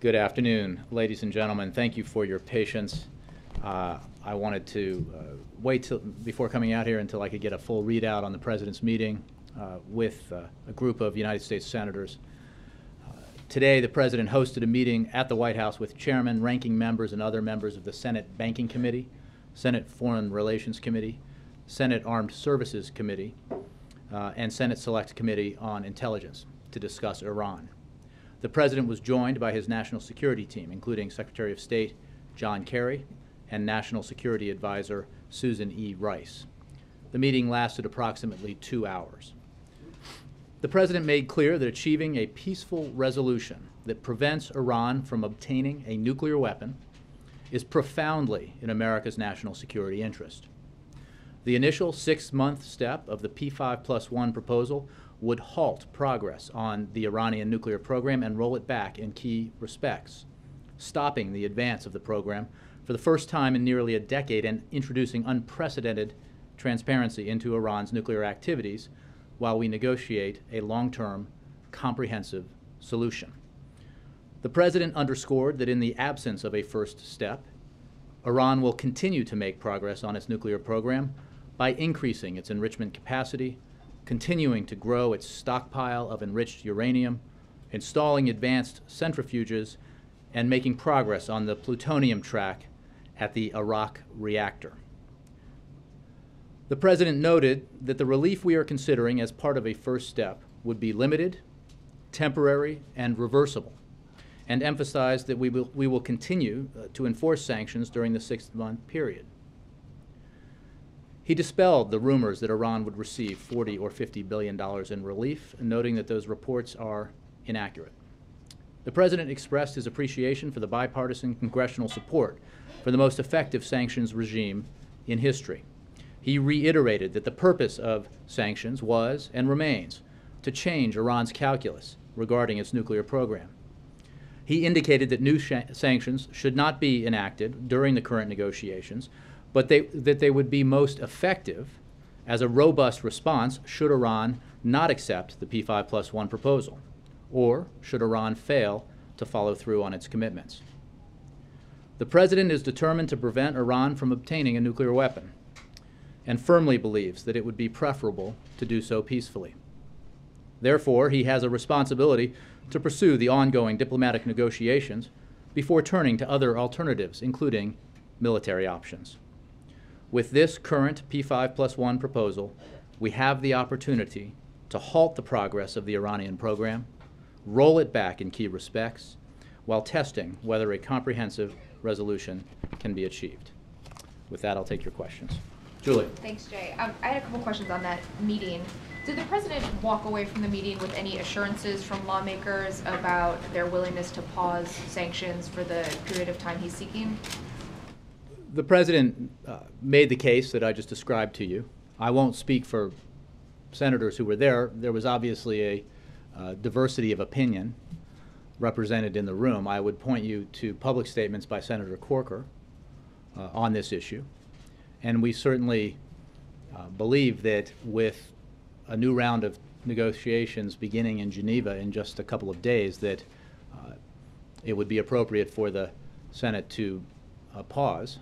Good afternoon, ladies and gentlemen. Thank you for your patience. I wanted to wait before coming out here until I could get a full readout on the President's meeting with a group of United States senators. Today, the President hosted a meeting at the White House with chairmen, ranking members, and other members of the Senate Banking Committee, Senate Foreign Relations Committee, Senate Armed Services Committee, and Senate Select Committee on Intelligence to discuss Iran. The President was joined by his national security team, including Secretary of State John Kerry and National Security Advisor Susan E. Rice. The meeting lasted approximately 2 hours. The President made clear that achieving a peaceful resolution that prevents Iran from obtaining a nuclear weapon is profoundly in America's national security interest. The initial 6-month step of the P5+1 proposal would halt progress on the Iranian nuclear program and roll it back in key respects, stopping the advance of the program for the first time in nearly a decade and introducing unprecedented transparency into Iran's nuclear activities while we negotiate a long-term, comprehensive solution. The President underscored that in the absence of a first step, Iran will continue to make progress on its nuclear program by increasing its enrichment capacity, continuing to grow its stockpile of enriched uranium, installing advanced centrifuges, and making progress on the plutonium track at the Arak reactor. The President noted that the relief we are considering as part of a first step would be limited, temporary, and reversible, and emphasized that we will continue to enforce sanctions during the 6-month period. He dispelled the rumors that Iran would receive $40 or $50 billion in relief, noting that those reports are inaccurate. The President expressed his appreciation for the bipartisan congressional support for the most effective sanctions regime in history. He reiterated that the purpose of sanctions was and remains to change Iran's calculus regarding its nuclear program. He indicated that new sanctions should not be enacted during the current negotiations, but that they would be most effective as a robust response should Iran not accept the P5+1 proposal, or should Iran fail to follow through on its commitments. The President is determined to prevent Iran from obtaining a nuclear weapon and firmly believes that it would be preferable to do so peacefully. Therefore, he has a responsibility to pursue the ongoing diplomatic negotiations before turning to other alternatives, including military options. With this current P5+1 proposal, we have the opportunity to halt the progress of the Iranian program, roll it back in key respects, while testing whether a comprehensive resolution can be achieved. With that, I'll take your questions. Julie. Thanks, Jay. I had a couple questions on that meeting. Did the President walk away from the meeting with any assurances from lawmakers about their willingness to pause sanctions for the period of time he's seeking? The President made the case that I just described to you. I won't speak for senators who were there. There was obviously a diversity of opinion represented in the room. I would point you to public statements by Senator Corker on this issue. And we certainly believe that with a new round of negotiations beginning in Geneva in just a couple of days, that it would be appropriate for the Senate to pause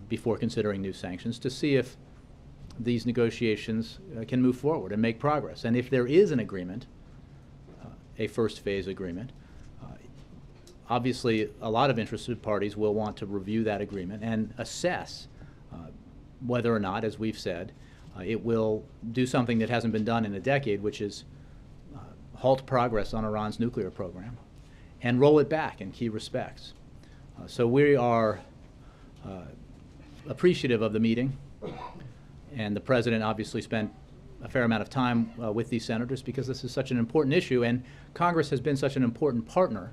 before considering new sanctions to see if these negotiations can move forward and make progress. And if there is an agreement, a first phase agreement, obviously a lot of interested parties will want to review that agreement and assess whether or not, as we've said, it will do something that hasn't been done in a decade, which is halt progress on Iran's nuclear program and roll it back in key respects. So we are appreciative of the meeting, and the President obviously spent a fair amount of time with these senators because this is such an important issue, and Congress has been such an important partner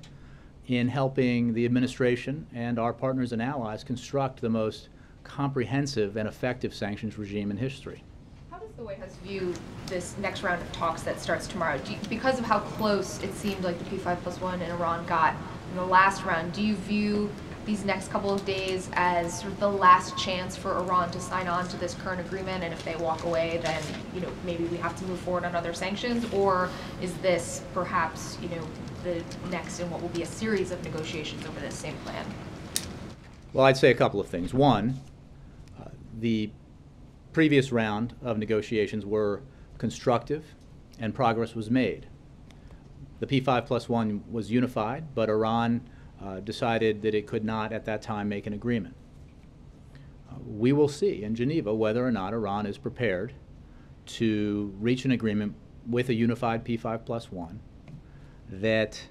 in helping the administration and our partners and allies construct the most comprehensive and effective sanctions regime in history. How does the White House view this next round of talks that starts tomorrow? Because of how close it seemed like the P5+1 and Iran got in the last round, do you view these next couple of days as sort of the last chance for Iran to sign on to this current agreement, and if they walk away, then maybe we have to move forward on other sanctions? Or is this perhaps the next in what will be a series of negotiations over this same plan? Well, I'd say a couple of things. One, the previous round of negotiations were constructive and progress was made. The P5+1 was unified, but Iran decided that it could not at that time make an agreement. We will see in Geneva whether or not Iran is prepared to reach an agreement with a unified P5+1 that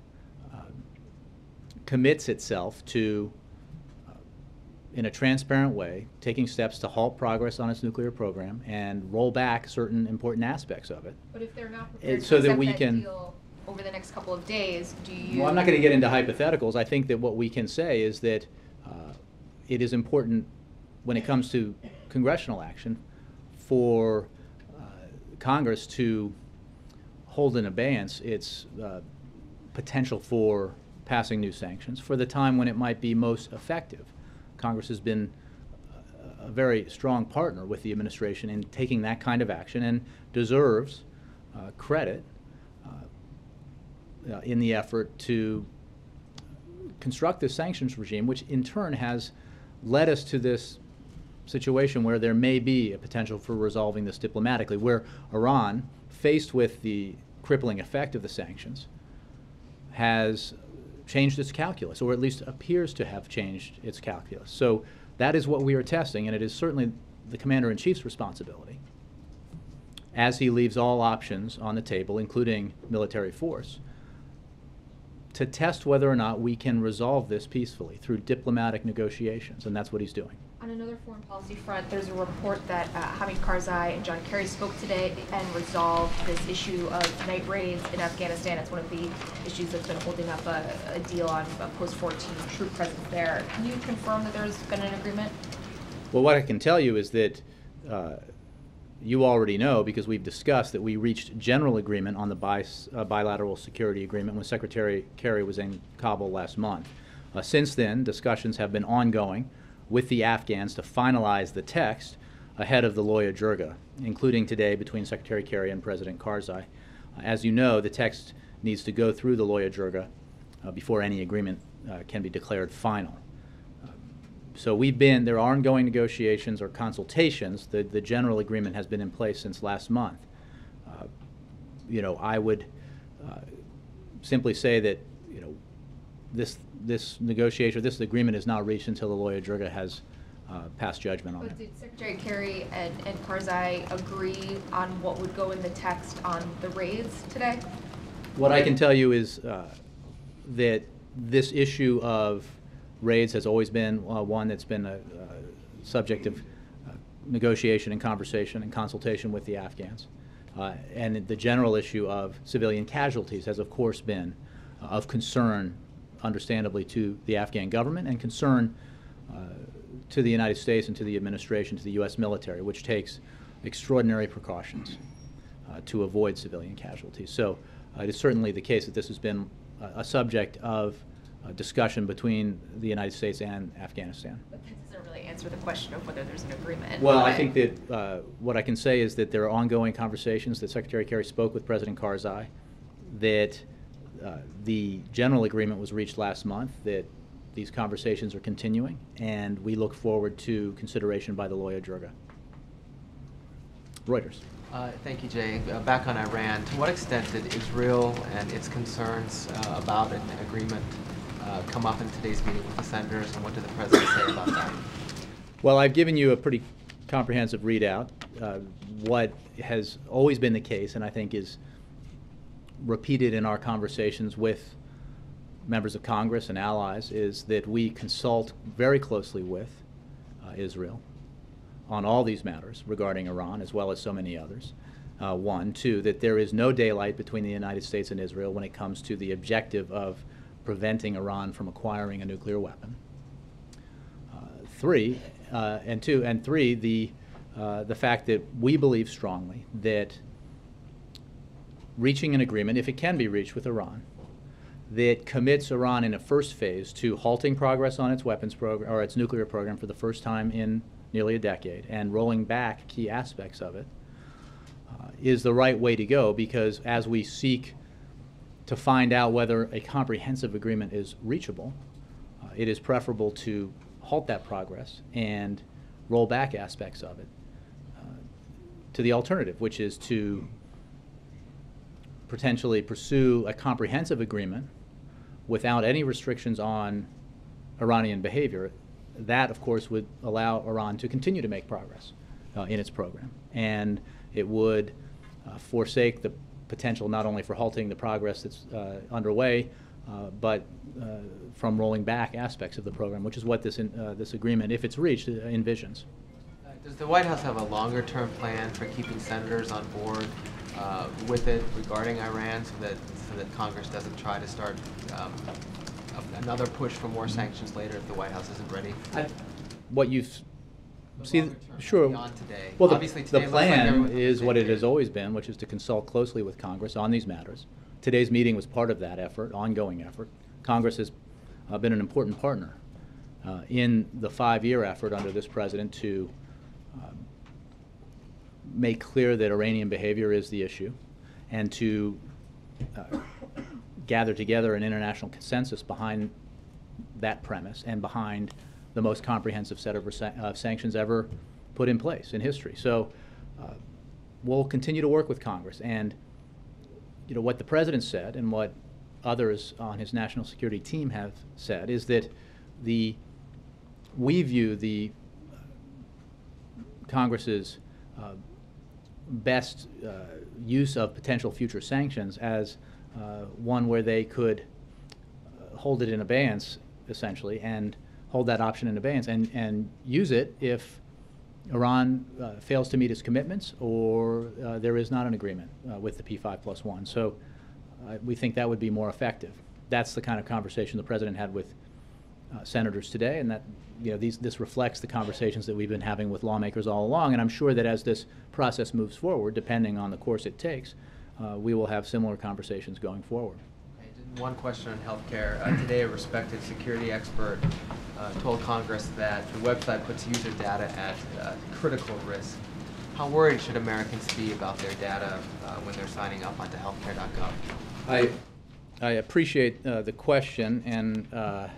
commits itself to, in a transparent way, taking steps to halt progress on its nuclear program and roll back certain important aspects of it. But if they're not prepared so to that accept we that can deal over the next couple of days, do you... Well, I'm not going to get into hypotheticals. I think that what we can say is that it is important when it comes to congressional action for Congress to hold in abeyance its potential for passing new sanctions for the time when it might be most effective. Congress has been a very strong partner with the administration in taking that kind of action and deserves credit in the effort to construct this sanctions regime, which in turn has led us to this situation where there may be a potential for resolving this diplomatically, where Iran, faced with the crippling effect of the sanctions, has changed its calculus, or at least appears to have changed its calculus. So that is what we are testing, and it is certainly the Commander-in-Chief's responsibility, as he leaves all options on the table, including military force, to test whether or not we can resolve this peacefully through diplomatic negotiations, and that's what he's doing. On another foreign policy front, there's a report that Hamid Karzai and John Kerry spoke today and resolved this issue of night raids in Afghanistan. It's one of the issues that's been holding up a deal on a post-14 troop presence there. Can you confirm that there's been an agreement? Well, what I can tell you is that you already know, because we've discussed, that we reached general agreement on the bilateral security agreement when Secretary Kerry was in Kabul last month. Since then, discussions have been ongoing with the Afghans to finalize the text ahead of the Loya Jirga, including today between Secretary Kerry and President Karzai. As you know, the text needs to go through the Loya Jirga before any agreement can be declared final. So there are ongoing negotiations or consultations. The general agreement has been in place since last month. I would simply say that this negotiation, this agreement is not reached until the Loya Jirga has passed judgment on it. But did Secretary Kerry and Karzai agree on what would go in the text on the raids today? What I can tell you is that this issue of raids has always been one that's been a subject of negotiation and conversation and consultation with the Afghans. And the general issue of civilian casualties has, of course, been of concern, understandably, to the Afghan government and concern to the United States and to the administration, to the U.S. military, which takes extraordinary precautions to avoid civilian casualties. So it is certainly the case that this has been a subject of discussion between the United States and Afghanistan. But that doesn't really answer the question of whether there's an agreement. Well, I think that what I can say is that there are ongoing conversations, that Secretary Kerry spoke with President Karzai, that the general agreement was reached last month, that these conversations are continuing, and we look forward to consideration by the Loya Jirga. Reuters. Thank you, Jay. Back on Iran, to what extent did Israel and its concerns about an agreement come up in today's meeting with the senators, and what did the president say about that? Well, I've given you a pretty comprehensive readout. What has always been the case, and I think is repeated in our conversations with members of Congress and allies, is that we consult very closely with Israel on all these matters regarding Iran, as well as so many others. One. Two, that there is no daylight between the United States and Israel when it comes to the objective of preventing Iran from acquiring a nuclear weapon. Three, the fact that we believe strongly that reaching an agreement, if it can be reached with Iran, that commits Iran in a first phase to halting progress on its weapons program or its nuclear program for the first time in nearly a decade and rolling back key aspects of it is the right way to go, because as we seek to find out whether a comprehensive agreement is reachable, it is preferable to halt that progress and roll back aspects of it to the alternative, which is to potentially pursue a comprehensive agreement without any restrictions on Iranian behavior. That, of course, would allow Iran to continue to make progress in its program. And it would forsake the potential not only for halting the progress that's underway, but from rolling back aspects of the program, which is what this agreement, if it's reached, envisions. Does the White House have a longer-term plan for keeping senators on board with it regarding Iran, so that Congress doesn't try to start another push for more sanctions later if the White House isn't ready? What you've seen, sure. Beyond today. Well, obviously today the plan is what it page. has always been, which is to consult closely with Congress on these matters. Today's meeting was part of that effort, ongoing effort. Congress has been an important partner in the 5-year effort under this president to make clear that Iranian behavior is the issue, and to gather together an international consensus behind that premise and behind the most comprehensive set of sanctions ever put in place in history. So we'll continue to work with Congress. And what the president said and what others on his national security team have said is that we view the Congress's best use of potential future sanctions as one where they could hold it in abeyance, essentially, and hold that option in abeyance and use it if Iran fails to meet its commitments or there is not an agreement with the P5+1. So we think that would be more effective. That's the kind of conversation the president had with senators today, and that this reflects the conversations that we've been having with lawmakers all along. And I'm sure that as this process moves forward, depending on the course it takes, we will have similar conversations going forward. Okay, one question on healthcare. Today, a respected security expert told Congress that the website puts user data at critical risk. How worried should Americans be about their data when they're signing up onto healthcare.gov? I appreciate the question, and let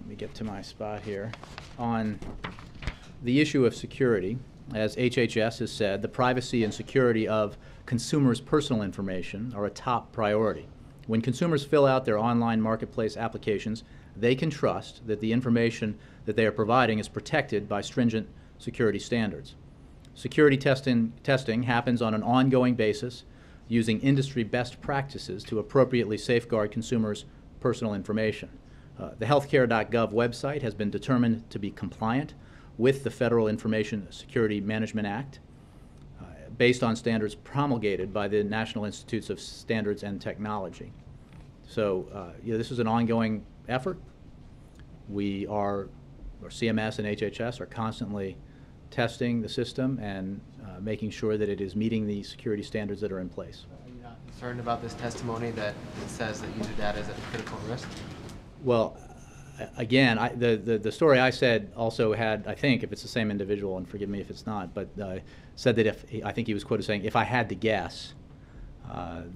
me get to my spot here. On the issue of security, as HHS has said, the privacy and security of consumers' personal information are a top priority. When consumers fill out their online marketplace applications, they can trust that the information that they are providing is protected by stringent security standards. Security testing happens on an ongoing basis using industry best practices to appropriately safeguard consumers' personal information. The healthcare.gov website has been determined to be compliant with the Federal Information Security Management Act based on standards promulgated by the National Institutes of Standards and Technology. So this is an ongoing effort. CMS and HHS are constantly testing the system and making sure that it is meeting the security standards that are in place. Are you not concerned about this testimony that says that user data is at a critical risk? Well, again, the story I said also had, I think, if it's the same individual, and forgive me if it's not, but said that I think he was quoted saying, if I had to guess,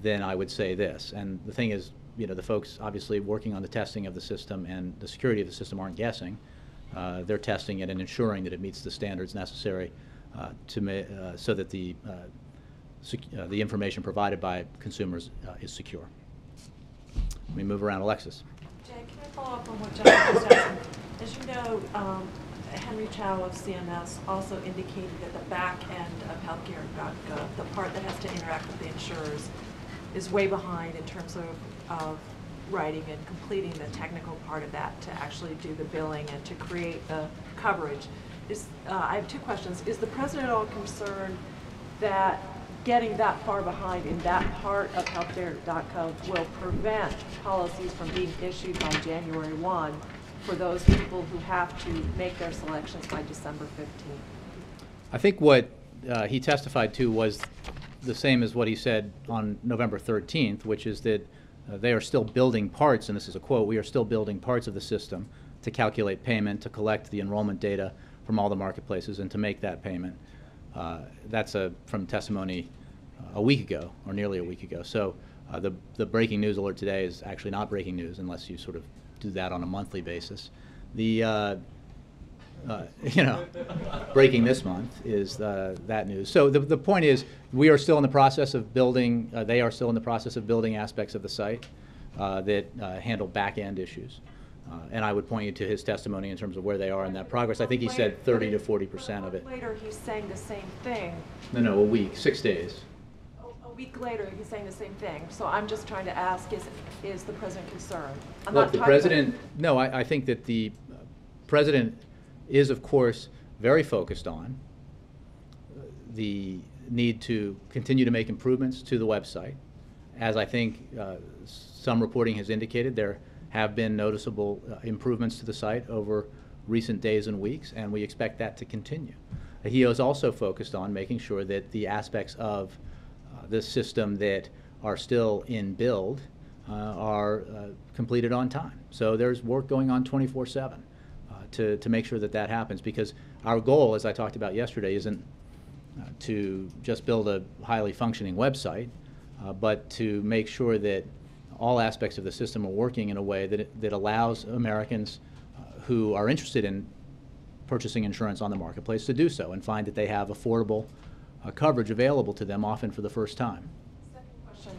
then I would say this. And the thing is, the folks obviously working on the testing of the system and the security of the system aren't guessing. They're testing it and ensuring that it meets the standards necessary so that the information provided by consumers is secure. Let me move around. Alexis. Jay, can I follow up on what John was asking? As you know, Henry Chow of CMS also indicated that the back end of healthcare.gov, the part that has to interact with the insurers, is way behind in terms of writing and completing the technical part of that to actually do the billing and to create the coverage. I have two questions. Is the president at all concerned that getting that far behind in that part of healthcare.gov will prevent policies from being issued by January 1 for those people who have to make their selections by December 15th? I think what he testified to was the same as what he said on November 13th, which is that they are still building parts, and this is a quote, "We are still building parts of the system to calculate payment, to collect the enrollment data from all the marketplaces, and to make that payment." That's from testimony a week ago, or nearly a week ago. So the breaking news alert today is actually not breaking news unless you sort of do that on a monthly basis. The breaking this month is that news. So the point is, we are still in the process of building, they are still in the process of building aspects of the site that handle back-end issues. And I would point you to his testimony in terms of where they are in that progress. I think he said 30 to 40% of it. Later, he's saying the same thing. No, a week, 6 days. A week later, he's saying the same thing. So I'm just trying to ask, is the president concerned? I'm Look, not the talking president, no, I think that the president is, of course, very focused on the need to continue to make improvements to the website. As I think some reporting has indicated, there have been noticeable improvements to the site over recent days and weeks, and we expect that to continue. He is also focused on making sure that the aspects of the system that are still in build are completed on time. So there's work going on 24/7 to make sure that that happens, because our goal, as I talked about yesterday, isn't to just build a highly functioning website, but to make sure that all aspects of the system are working in a way that allows Americans who are interested in purchasing insurance on the marketplace to do so and find that they have affordable coverage available to them, often for the first time. Second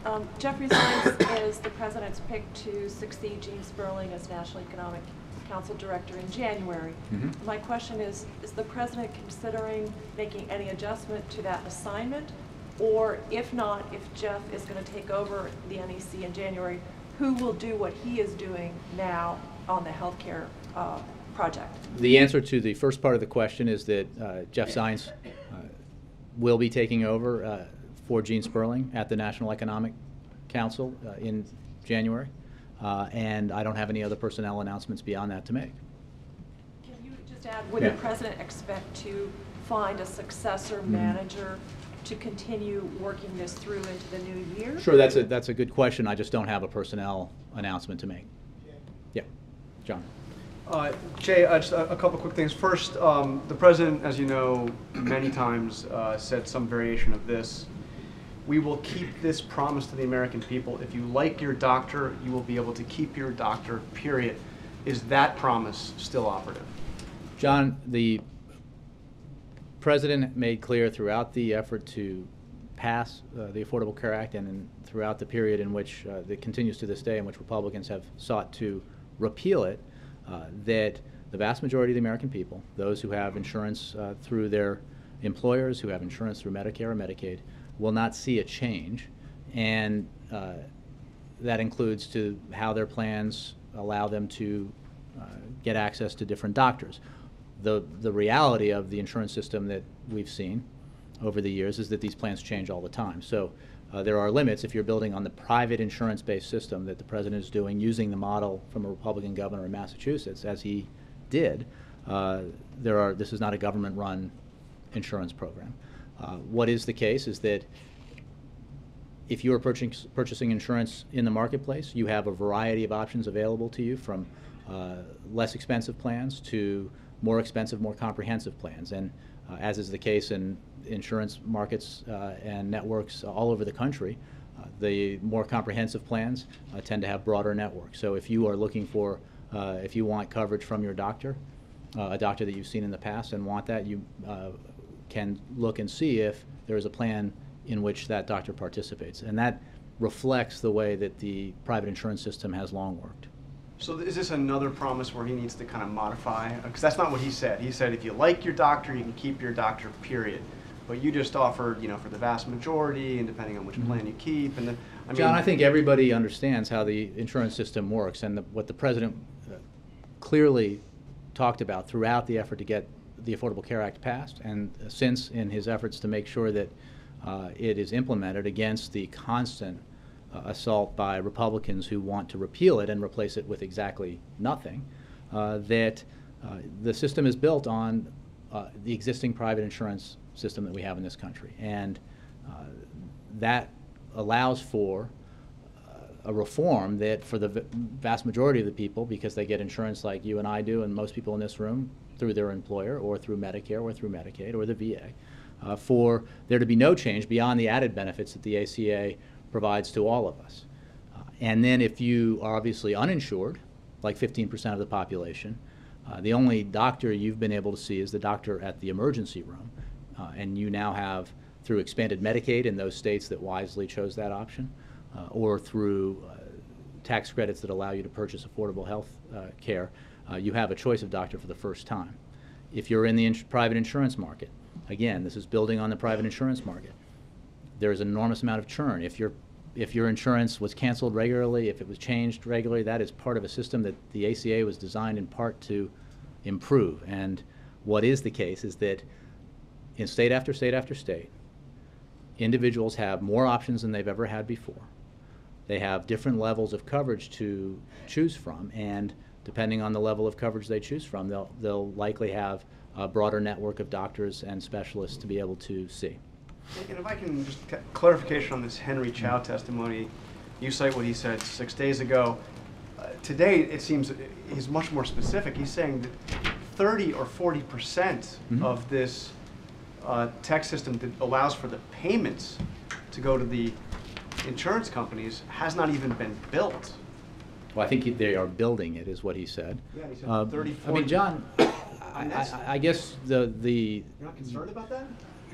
question. Jeffrey Zients is the president's pick to succeed Gene Sperling as National Economic Council Director in January. Mm-hmm. My question is the president considering making any adjustment to that assignment? Or if not, if Jeff is going to take over the NEC in January, who will do what he is doing now on the healthcare project? The answer to the first part of the question is that Jeff Zients will be taking over for Gene Sperling at the National Economic Council in January, and I don't have any other personnel announcements beyond that to make. Can you just add, would Yeah. the president expect to find a successor manager to continue working this through into the new year? Sure, that's a good question. I just don't have a personnel announcement to make. Yeah, John. Jay, just a couple quick things. First, the president, as you know, many times said some variation of this. We will keep this promise to the American people. If you like your doctor, you will be able to keep your doctor, period. Is that promise still operative? John, the president made clear throughout the effort to pass the Affordable Care Act and throughout the period in which that continues to this day in which Republicans have sought to repeal it, that the vast majority of the American people, those who have insurance through their employers, who have insurance through Medicare or Medicaid, will not see a change, and that includes to how their plans allow them to get access to different doctors. The reality of the insurance system that we've seen over the years is that these plans change all the time. So there are limits if you're building on the private insurance-based system that the president is doing, using the model from a Republican governor in Massachusetts, as he did. This is not a government-run insurance program. What is the case is that if you are purchasing insurance in the marketplace, you have a variety of options available to you, from less expensive plans to more expensive, more comprehensive plans. And as is the case in insurance markets and networks all over the country, the more comprehensive plans tend to have broader networks. So if you are looking for, if you want coverage from your doctor, a doctor that you've seen in the past and want that, you can look and see if there is a plan in which that doctor participates. And that reflects the way that the private insurance system has long worked. So is this another promise where he needs to kind of modify? Because that's not what he said. He said if you like your doctor, you can keep your doctor, period. But you just offered, for the vast majority, and depending on which plan you keep. And John, I think everybody understands how the insurance system works, and what the president clearly talked about throughout the effort to get the Affordable Care Act passed, and since in his efforts to make sure that it is implemented against the constant assault by Republicans who want to repeal it and replace it with exactly nothing, that the system is built on the existing private insurance system that we have in this country. And that allows for a reform that for the vast majority of the people, because they get insurance like you and I do and most people in this room through their employer or through Medicare or through Medicaid or the VA, for there to be no change beyond the added benefits that the ACA provides to all of us. And then if you are obviously uninsured, like 15% of the population, the only doctor you've been able to see is the doctor at the emergency room. And you now have, through expanded Medicaid in those states that wisely chose that option, or through tax credits that allow you to purchase affordable health care, you have a choice of doctor for the first time. If you're in the private insurance market, again, this is building on the private insurance market, there's an enormous amount of churn. If your insurance was canceled regularly, if it was changed regularly, that is part of a system that the ACA was designed in part to improve. And what is the case is that in state after state after state, individuals have more options than they've ever had before. They have different levels of coverage to choose from, and depending on the level of coverage they choose from, they'll likely have a broader network of doctors and specialists to be able to see. And if I can just clarification on this Henry Chow testimony, you cite what he said 6 days ago. Today, it seems he's much more specific. He's saying that 30 or 40% of this tax system that allows for the payments to go to the insurance companies has not even been built. Well, I think they are building it, is what he said. Yeah, he said 30, 40. I mean, John, I guess the You're not concerned about that?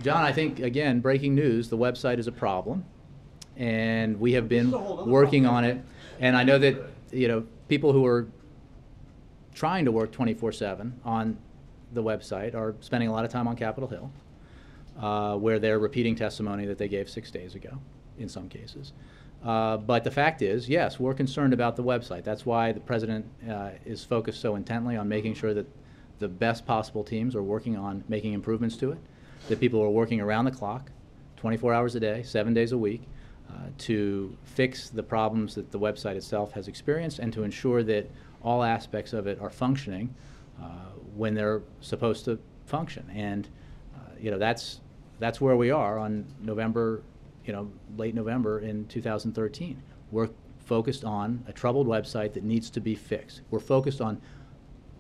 John, I think, again, breaking news, the website is a problem, and we have been This is a whole other working problem. on it. And I know that, you know, people who are trying to work 24/7 on the website are spending a lot of time on Capitol Hill, where they're repeating testimony that they gave 6 days ago, in some cases. But the fact is, yes, we're concerned about the website. That's why the president is focused so intently on making sure that the best possible teams are working on making improvements to it, that people are working around the clock, 24 hours a day, 7 days a week, to fix the problems that the website itself has experienced and to ensure that all aspects of it are functioning when they're supposed to function. And you know, that's where we are on November, you know, late November in 2013. We're focused on a troubled website that needs to be fixed. We're focused on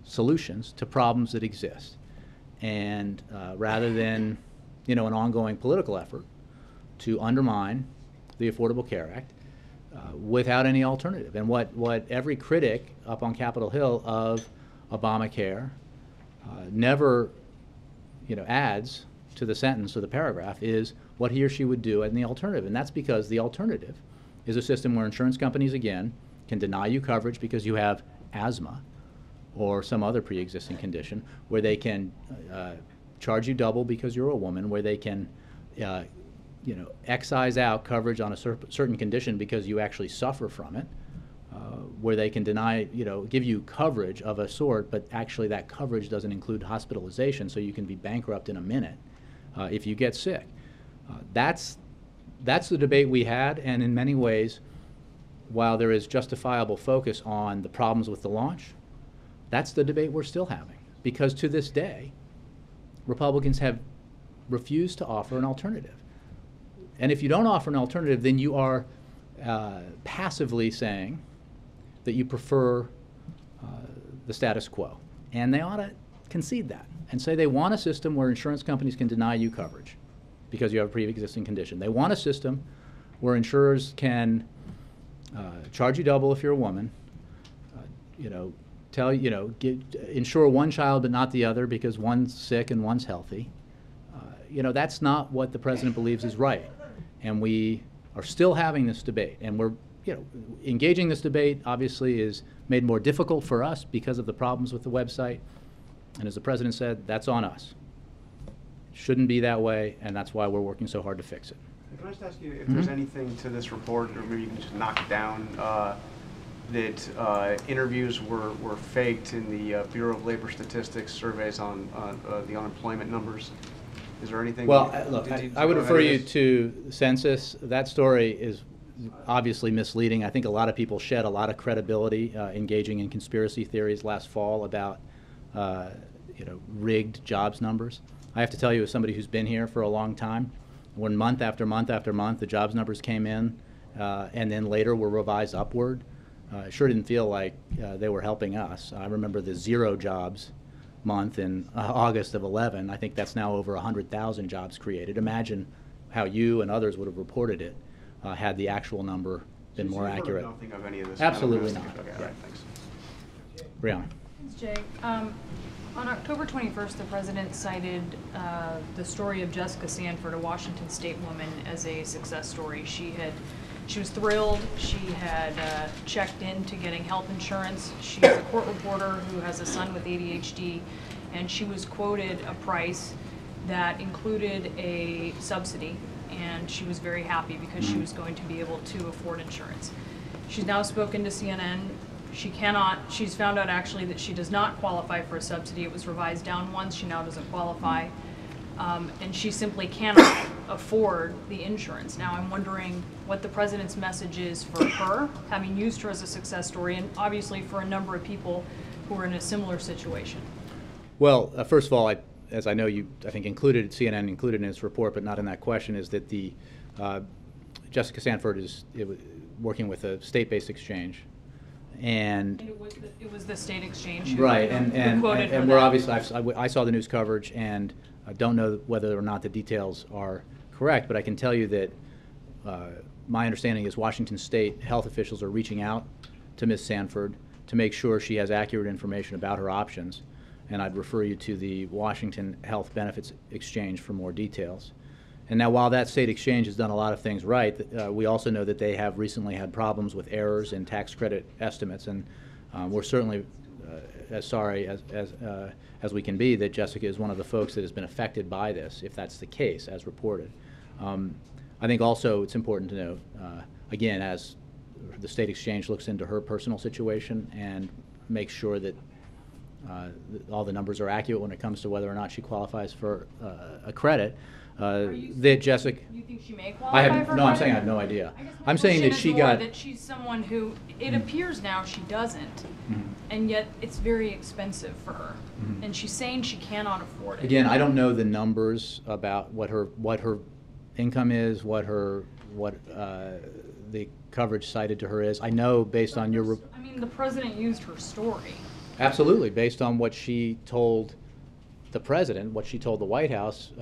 solutions to problems that exist. And rather than, you know, an ongoing political effort to undermine the Affordable Care Act without any alternative. And what every critic up on Capitol Hill of Obamacare never, you know, adds to the sentence or the paragraph is what he or she would do in the alternative. And that's because the alternative is a system where insurance companies, again, can deny you coverage because you have asthma or some other pre-existing condition, where they can charge you double because you're a woman, where they can you know, excise out coverage on a certain condition because you actually suffer from it, where they can deny, you know, give you coverage of a sort, but actually that coverage doesn't include hospitalization, so you can be bankrupt in a minute if you get sick. That's the debate we had, and in many ways, while there is justifiable focus on the problems with the launch, that's the debate we're still having, because to this day, Republicans have refused to offer an alternative. And if you don't offer an alternative, then you are passively saying that you prefer the status quo. And they ought to concede that and say they want a system where insurance companies can deny you coverage because you have a pre-existing condition. They want a system where insurers can charge you double if you're a woman, you know, insure one child but not the other because one's sick and one's healthy. You know, that's not what the president believes is right. And we are still having this debate. And we're, you know, engaging this debate obviously is made more difficult for us because of the problems with the website. And as the president said, that's on us. It shouldn't be that way, and that's why we're working so hard to fix it. Can I just ask you if there's anything to this report, or maybe you can just knock it down, that interviews were faked in the Bureau of Labor Statistics surveys on the unemployment numbers? Is there anything? Well, look, I would refer you to the census. That story is obviously misleading. I think a lot of people shed a lot of credibility engaging in conspiracy theories last fall about you know, rigged jobs numbers. I have to tell you, as somebody who's been here for a long time, when month after month after month the jobs numbers came in and then later were revised upward. It sure didn't feel like they were helping us. I remember the 0 jobs month in August of 11. I think that's now over 100,000 jobs created. Imagine how you and others would have reported it had the actual number been more accurate. Nothing of any of this. Absolutely not. Okay, Yeah. all right, thanks. Brianna. Thanks, Jay. On October 21st, the president cited the story of Jessica Sanford, a Washington State woman, as a success story. She was thrilled. She had checked into getting health insurance. She's a court reporter who has a son with ADHD, and she was quoted a price that included a subsidy, and she was very happy because she was going to be able to afford insurance. She's now spoken to CNN. She's found out actually that she does not qualify for a subsidy. It was revised down once. She now doesn't qualify. And she simply cannot afford the insurance. Now I'm wondering what the president's message is for her, having used her as a success story, and obviously for a number of people who are in a similar situation. Well, first of all, as I know you, I think CNN included in its report, but not in that question, is that the Jessica Sanford is working with a state-based exchange, and it was the state exchange who, right, who quoted her and we're that. obviously I saw the news coverage, and I don't know whether or not the details are correct, but I can tell you that my understanding is Washington State health officials are reaching out to Ms. Sanford to make sure she has accurate information about her options, and I'd refer you to the Washington Health Benefits Exchange for more details. And now, while that state exchange has done a lot of things right, we also know that they have recently had problems with errors in tax credit estimates, and we're certainly as sorry as we can be that Jessica is one of the folks that has been affected by this, if that's the case, as reported. I think also it's important to note, again, as the state exchange looks into her personal situation and makes sure that all the numbers are accurate when it comes to whether or not she qualifies for a credit, that Jessica. You think she may qualify for no, I'm credit? saying I have no idea. I guess my I'm saying that question she is more got. that she's someone who it appears now she doesn't, and yet it's very expensive for her, and she's saying she cannot afford it. Again, I don't know the numbers about what her income is, what the coverage cited to her is. I know based on your. I mean, the president used her story. Absolutely, based on what she told the president, what she told the White House,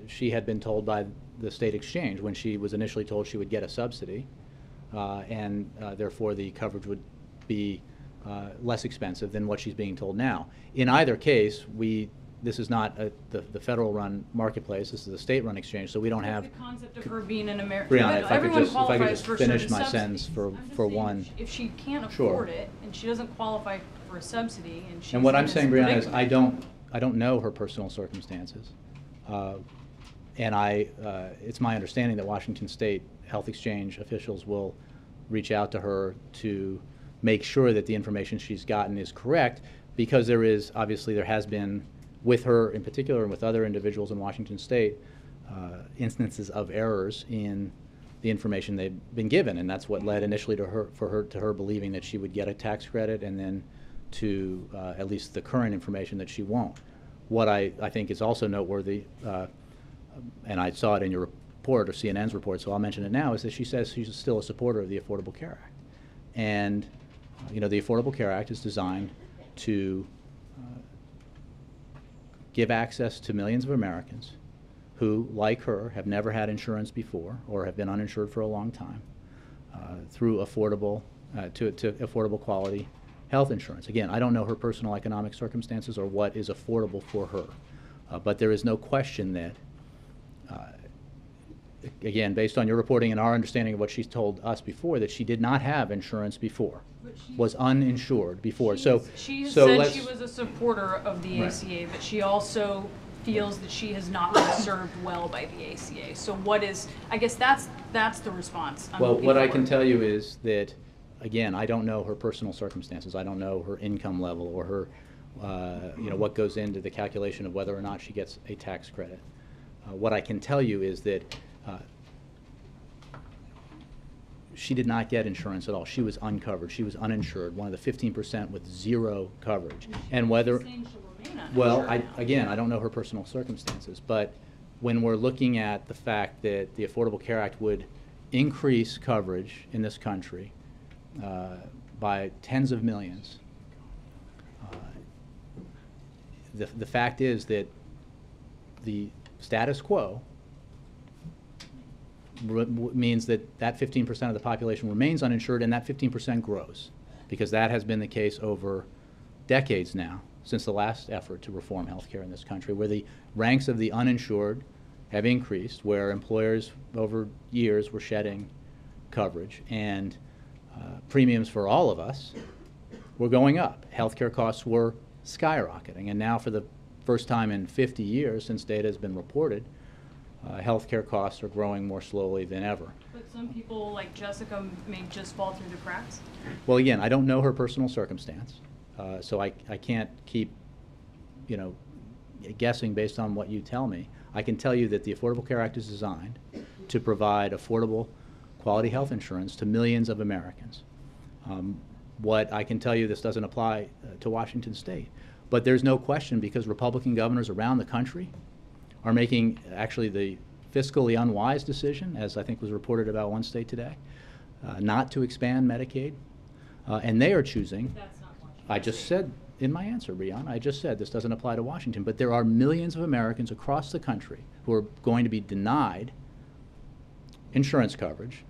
she had been told by the state exchange when she was initially told she would get a subsidy, and therefore the coverage would be less expensive than what she's being told now. In either case, this is not the federal-run marketplace. This is a state-run exchange, so we don't have. The concept of her being an American. Brianna, if I could just finish certain my subsidies. sentence I'm just for saying one. If she can't Sure. afford it and she doesn't qualify for a subsidy, and she's And what in I'm this saying, Brianna, is predicament- I don't know her personal circumstances, and it's my understanding that Washington State Health Exchange officials will reach out to her to make sure that the information she's gotten is correct, because there has been, with her in particular and with other individuals in Washington State, instances of errors in the information they've been given, and that's what led initially to her believing that she would get a tax credit, and then to at least the current information that she won't. What I think is also noteworthy, and I saw it in your report or CNN's report, so I'll mention it now, is that she says she's still a supporter of the Affordable Care Act. And the Affordable Care Act is designed to give access to millions of Americans who, like her, have never had insurance before or have been uninsured for a long time, through affordable quality health insurance. Again, I don't know her personal economic circumstances or what is affordable for her, but there is no question that, again, based on your reporting and our understanding of what she's told us before, that she did not have insurance before, was uninsured before. She said she was a supporter of the ACA, but she also feels that she has not been served well by the ACA. So I guess that's the response I'm looking what I for. can tell you is that, again, I don't know her personal circumstances. I don't know her income level or her, what goes into the calculation of whether or not she gets a tax credit. What I can tell you is that she did not get insurance at all. She was uncovered. She was uninsured, one of the 15% with zero coverage. And whether, well, again, I don't know her personal circumstances, but when we're looking at the fact that the Affordable Care Act would increase coverage in this country by tens of millions. The fact is that the status quo means that 15% of the population remains uninsured, and that 15% grows, because that has been the case over decades now, since the last effort to reform healthcare in this country, where the ranks of the uninsured have increased, where employers over years were shedding coverage, and premiums for all of us were going up. Healthcare costs were skyrocketing, and now for the first time in 50 years, since data has been reported, healthcare costs are growing more slowly than ever. But some people, like Jessica, may just fall through the cracks? Well, again, I don't know her personal circumstance, so I can't keep, guessing based on what you tell me. I can tell you that the Affordable Care Act is designed to provide affordable, quality health insurance to millions of Americans. What I can tell you, this doesn't apply to Washington State, but there's no question, because Republican governors around the country are making actually the fiscally unwise decision, as I think was reported about one state today, not to expand Medicaid, and they are choosing. That's not Washington. I just said in my answer, Rian, I just said this doesn't apply to Washington, but there are millions of Americans across the country who are going to be denied insurance coverage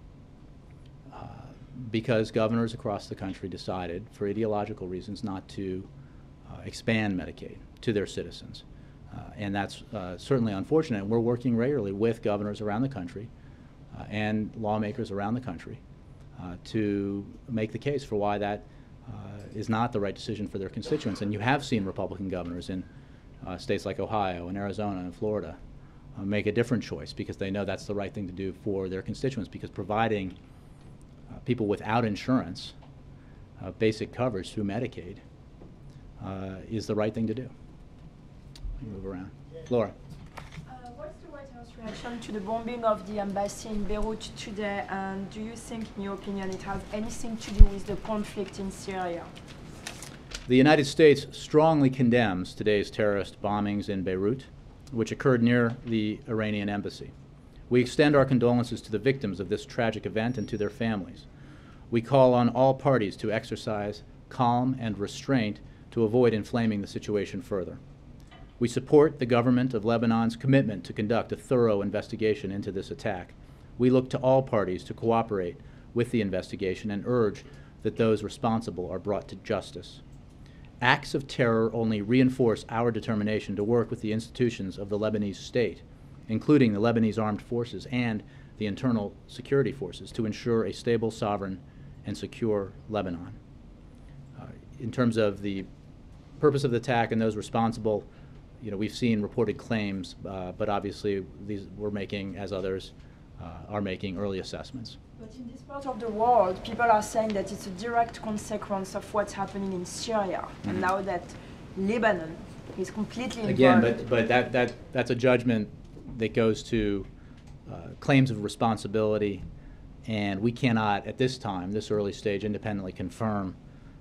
because governors across the country decided, for ideological reasons, not to expand Medicaid to their citizens. And that's certainly unfortunate. And we're working regularly with governors around the country and lawmakers around the country to make the case for why that is not the right decision for their constituents. And you have seen Republican governors in states like Ohio and Arizona and Florida make a different choice, because they know that's the right thing to do for their constituents, because providing people without insurance basic coverage through Medicaid is the right thing to do. Move around. Laura. What's the White House reaction to the bombing of the embassy in Beirut today, and do you think, in your opinion, it has anything to do with the conflict in Syria? The United States strongly condemns today's terrorist bombings in Beirut, which occurred near the Iranian embassy. We extend our condolences to the victims of this tragic event and to their families. We call on all parties to exercise calm and restraint to avoid inflaming the situation further. We support the government of Lebanon's commitment to conduct a thorough investigation into this attack. We look to all parties to cooperate with the investigation and urge that those responsible are brought to justice. Acts of terror only reinforce our determination to work with the institutions of the Lebanese state, including the Lebanese armed forces and the internal security forces, to ensure a stable, sovereign, and secure Lebanon. In terms of the purpose of the attack and those responsible, we've seen reported claims, but obviously we're making, as others are making, early assessments. But in this part of the world, people are saying that it's a direct consequence of what's happening in Syria, and now that Lebanon is completely involved. Again, but that's a judgment that goes to claims of responsibility, and we cannot, at this time, this early stage, independently confirm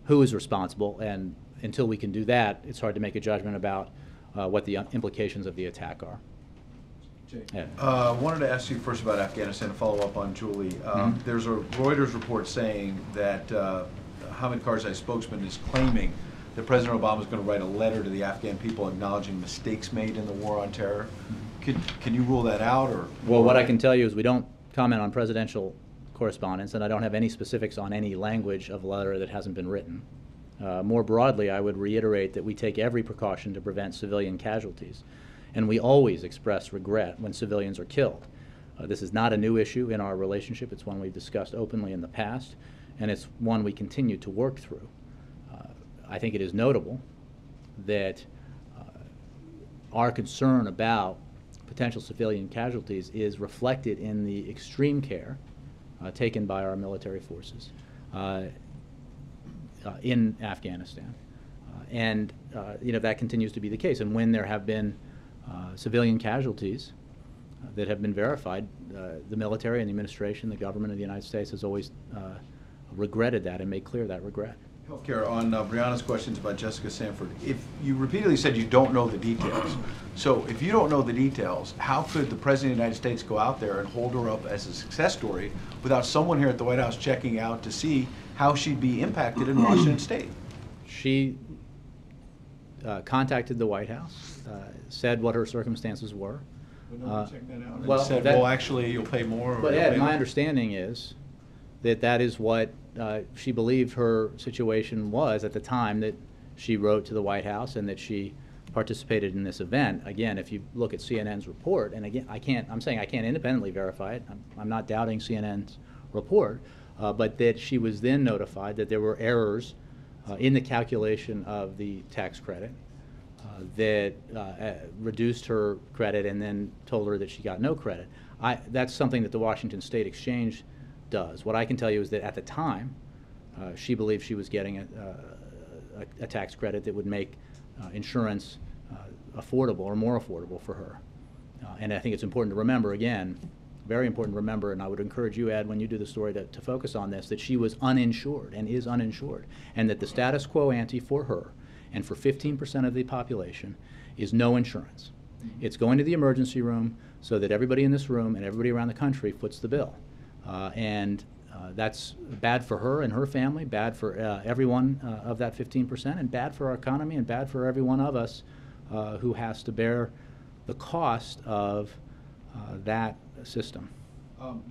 who is responsible, and until we can do that, it's hard to make a judgment about what the implications of the attack are. Jay, wanted to ask you first about Afghanistan, to follow up on Julie. There's a Reuters report saying that Hamid Karzai's spokesman is claiming that President Obama is going to write a letter to the Afghan people acknowledging mistakes made in the war on terror. Can you rule that out? Well, what I can tell you is we don't comment on presidential correspondence, and I don't have any specifics on any language of a letter that hasn't been written. More broadly, I would reiterate that we take every precaution to prevent civilian casualties, and we always express regret when civilians are killed. This is not a new issue in our relationship. It's one we've discussed openly in the past, and it's one we continue to work through. I think it is notable that our concern about potential civilian casualties is reflected in the extreme care taken by our military forces in Afghanistan. And that continues to be the case. And when there have been civilian casualties that have been verified, the military and the administration, the government of the United States has always regretted that and made clear that regret. Healthcare, on Brianna's questions about Jessica Sanford, if you repeatedly said you don't know the details, so if you don't know the details, how could the President of the United States go out there and hold her up as a success story without someone here at the White House checking out to see how she'd be impacted in Washington State? She contacted the White House, said what her circumstances were. But nobody checked that out and well, said, that- well, actually, you'll pay more. Or But you'll Ed, pay my less. understanding is that that is what she believed her situation was at the time that she wrote to the White House and that she participated in this event. Again, if you look at CNN's report, and again, I'm saying I can't independently verify it. I'm not doubting CNN's report, but that she was then notified that there were errors in the calculation of the tax credit that reduced her credit and then told her that she got no credit. That's something that the Washington State Exchange does. What I can tell you is that at the time, she believed she was getting a tax credit that would make insurance affordable or more affordable for her. And I think it's important to remember, again, very important to remember, and I would encourage you, Ed, when you do the story to focus on this, that she was uninsured and is uninsured, and that the status quo ante for her and for 15% of the population is no insurance. It's going to the emergency room so that everybody in this room and everybody around the country foots the bill. That's bad for her and her family, bad for everyone of that 15%, and bad for our economy, and bad for every one of us who has to bear the cost of that system.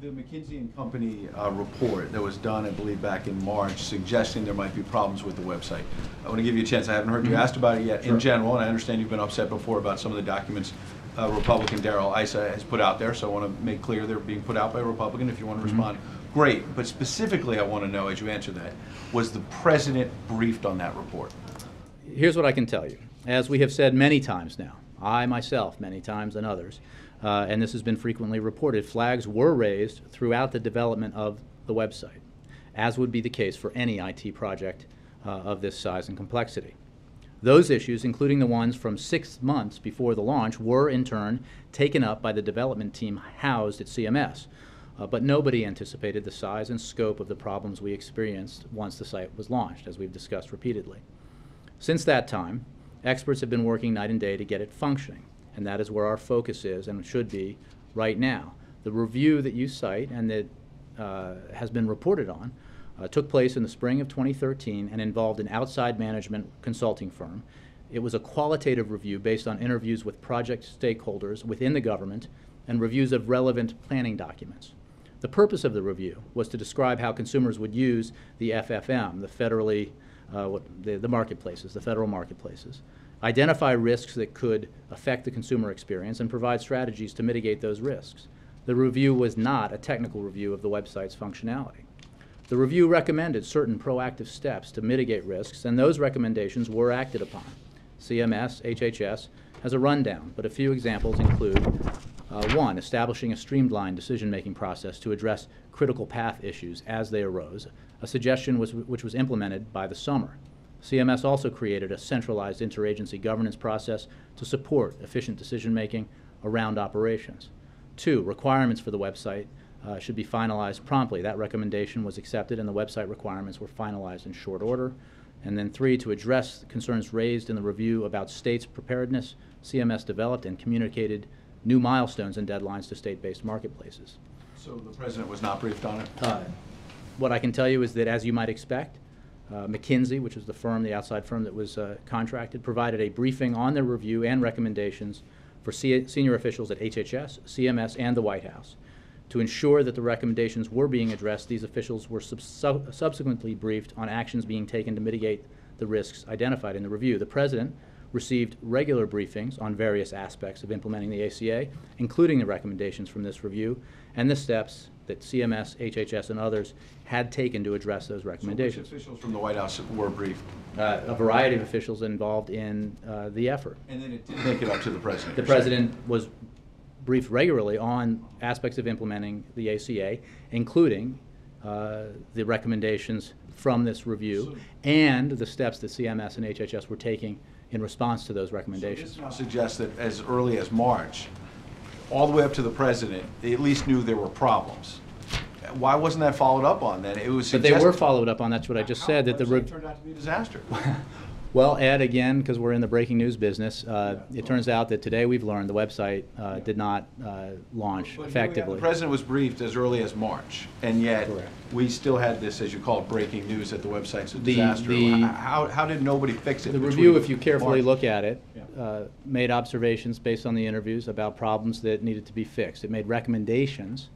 The McKinsey and Company report that was done, I believe, back in March, suggesting there might be problems with the website. I want to give you a chance. I haven't heard you asked about it yet. Sure. In general, and I understand you've been upset before about some of the documents Republican Darrell Issa has put out there, so I want to make clear they're being put out by a Republican. If you want to respond, great. But specifically, I want to know, as you answer that, was the President briefed on that report? Here's what I can tell you. As we have said many times now, I myself many times and others, and this has been frequently reported, flags were raised throughout the development of the website, as would be the case for any IT project of this size and complexity. Those issues, including the ones from 6 months before the launch, were in turn taken up by the development team housed at CMS. But nobody anticipated the size and scope of the problems we experienced once the site was launched, as we've discussed repeatedly. Since that time, experts have been working night and day to get it functioning, and that is where our focus is and should be right now. The review that you cite and that has been reported on took place in the spring of 2013 and involved an outside management consulting firm. It was a qualitative review based on interviews with project stakeholders within the government and reviews of relevant planning documents. The purpose of the review was to describe how consumers would use the FFM, the federally, the marketplaces, the federal marketplaces, identify risks that could affect the consumer experience, and provide strategies to mitigate those risks. The review was not a technical review of the website's functionality. The review recommended certain proactive steps to mitigate risks, and those recommendations were acted upon. CMS, HHS has a rundown, but a few examples include 1, establishing a streamlined decision-making process to address critical path issues as they arose, a suggestion which was implemented by the summer. CMS also created a centralized interagency governance process to support efficient decision-making around operations. 2, requirements for the website should be finalized promptly. That recommendation was accepted, and the website requirements were finalized in short order. And then 3, to address the concerns raised in the review about states' preparedness, CMS developed and communicated new milestones and deadlines to state-based marketplaces. So the President was not briefed on it? What I can tell you is that, as you might expect, McKinsey, which is the firm, the outside firm that was contracted, provided a briefing on their review and recommendations for senior officials at HHS, CMS, and the White House. To ensure that the recommendations were being addressed, these officials were subsequently briefed on actions being taken to mitigate the risks identified in the review. The President received regular briefings on various aspects of implementing the ACA, including the recommendations from this review and the steps that CMS, HHS, and others had taken to address those recommendations. So which officials from the White House were briefed? A variety of officials involved in the effort. And then it did make it up to the President? The President was briefed regularly on aspects of implementing the ACA, including the recommendations from this review and the steps that CMS and HHS were taking in response to those recommendations. So this now suggests that as early as March, all the way up to the President, they at least knew there were problems. Why wasn't that followed up on then? It was But they suggested. were followed up on. That's what I just said. That the website turned out to be a disaster. Well, Ed, again, because we're in the breaking news business, it turns out that today we've learned the website did not launch But effectively. The president was briefed as early as March, and yet Correct. we still had this, as you call it, breaking news that the website's a The- disaster. the- How did nobody fix it? The between review, if you carefully March? look at it, Yeah. made observations based on the interviews about problems that needed to be fixed. It made recommendations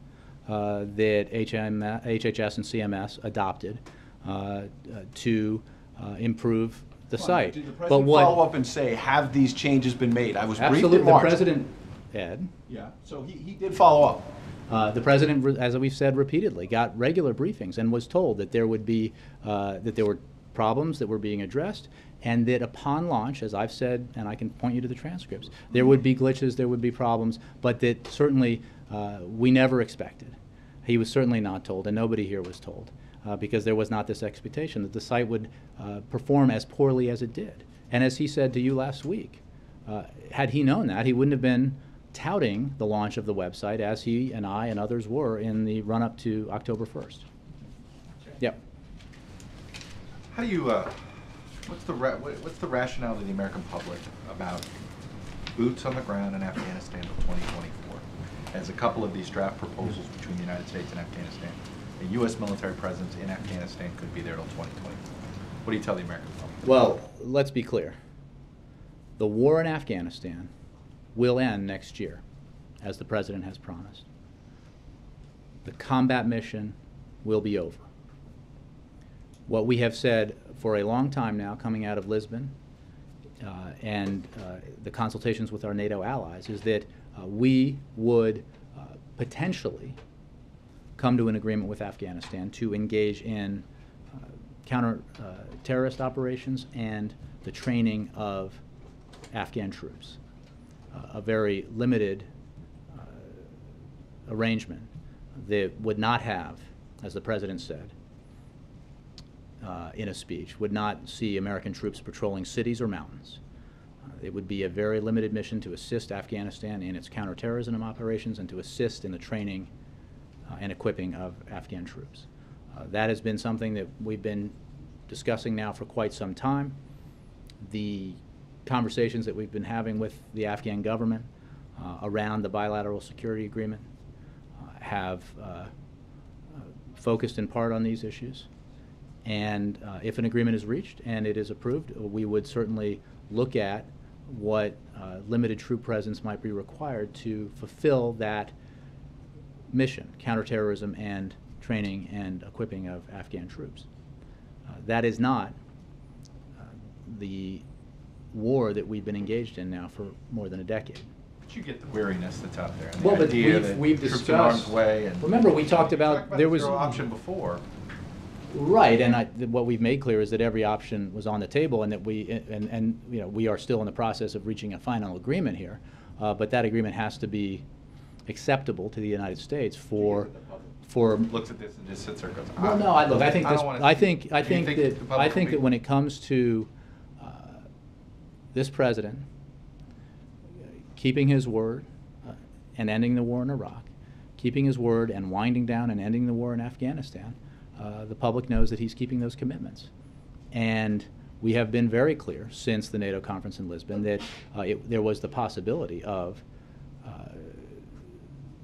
that HHS and CMS adopted to improve the site. Did the But president what- follow up and say, have these changes been made? I was briefed Absolutely, in the March. president, Ed, Yeah, so he did follow up. the president, as we've said repeatedly, got regular briefings and was told that there would be, that there were problems that were being addressed, and that upon launch, as I've said, and I can point you to the transcripts, there would be glitches, there would be problems, but that certainly we never expected. He was certainly not told, and nobody here was told, because there was not this expectation that the site would perform as poorly as it did. And as he said to you last week, had he known that, he wouldn't have been touting the launch of the website as he and I and others were in the run-up to October 1st. Yep. How do you, what's the rationale to the American public about boots on the ground in Afghanistan till 2024? As a couple of these draft proposals between the United States and Afghanistan, a U.S. military presence in Afghanistan could be there till 2024. What do you tell the American public? Well, let's be clear. The war in Afghanistan will end next year, as the president has promised. The combat mission will be over. What we have said for a long time now, coming out of Lisbon, and the consultations with our NATO allies, is that we would potentially come to an agreement with Afghanistan to engage in counter-terrorist operations and the training of Afghan troops. A very limited arrangement that would not have, as the president said in a speech, would not see American troops patrolling cities or mountains. It would be a very limited mission to assist Afghanistan in its counterterrorism operations and to assist in the training and equipping of Afghan troops. That has been something that we've been discussing now for quite some time. The conversations that we've been having with the Afghan government around the bilateral security agreement have focused in part on these issues. And if an agreement is reached and it is approved, we would certainly look at what limited troop presence might be required to fulfill that mission, counterterrorism and training and equipping of Afghan troops. That is not the war that we've been engaged in now for more than a decade. But you get the weariness that's out there. And Well, the but idea that we've troops in harm's discussed. way and Remember, we talked about there was no option before. Right, and what we've made clear is that every option was on the table, and that we you know, we are still in the process of reaching a final agreement here, but that agreement has to be acceptable to the United States for. Looks at this and just sits there and goes, Well, no, look, I think don't this, wanna I see- think do you think the that public will be- when it comes to this president keeping his word and ending the war in Iraq, keeping his word and winding down and ending the war in Afghanistan, the public knows that he's keeping those commitments. And we have been very clear since the NATO conference in Lisbon that there was the possibility of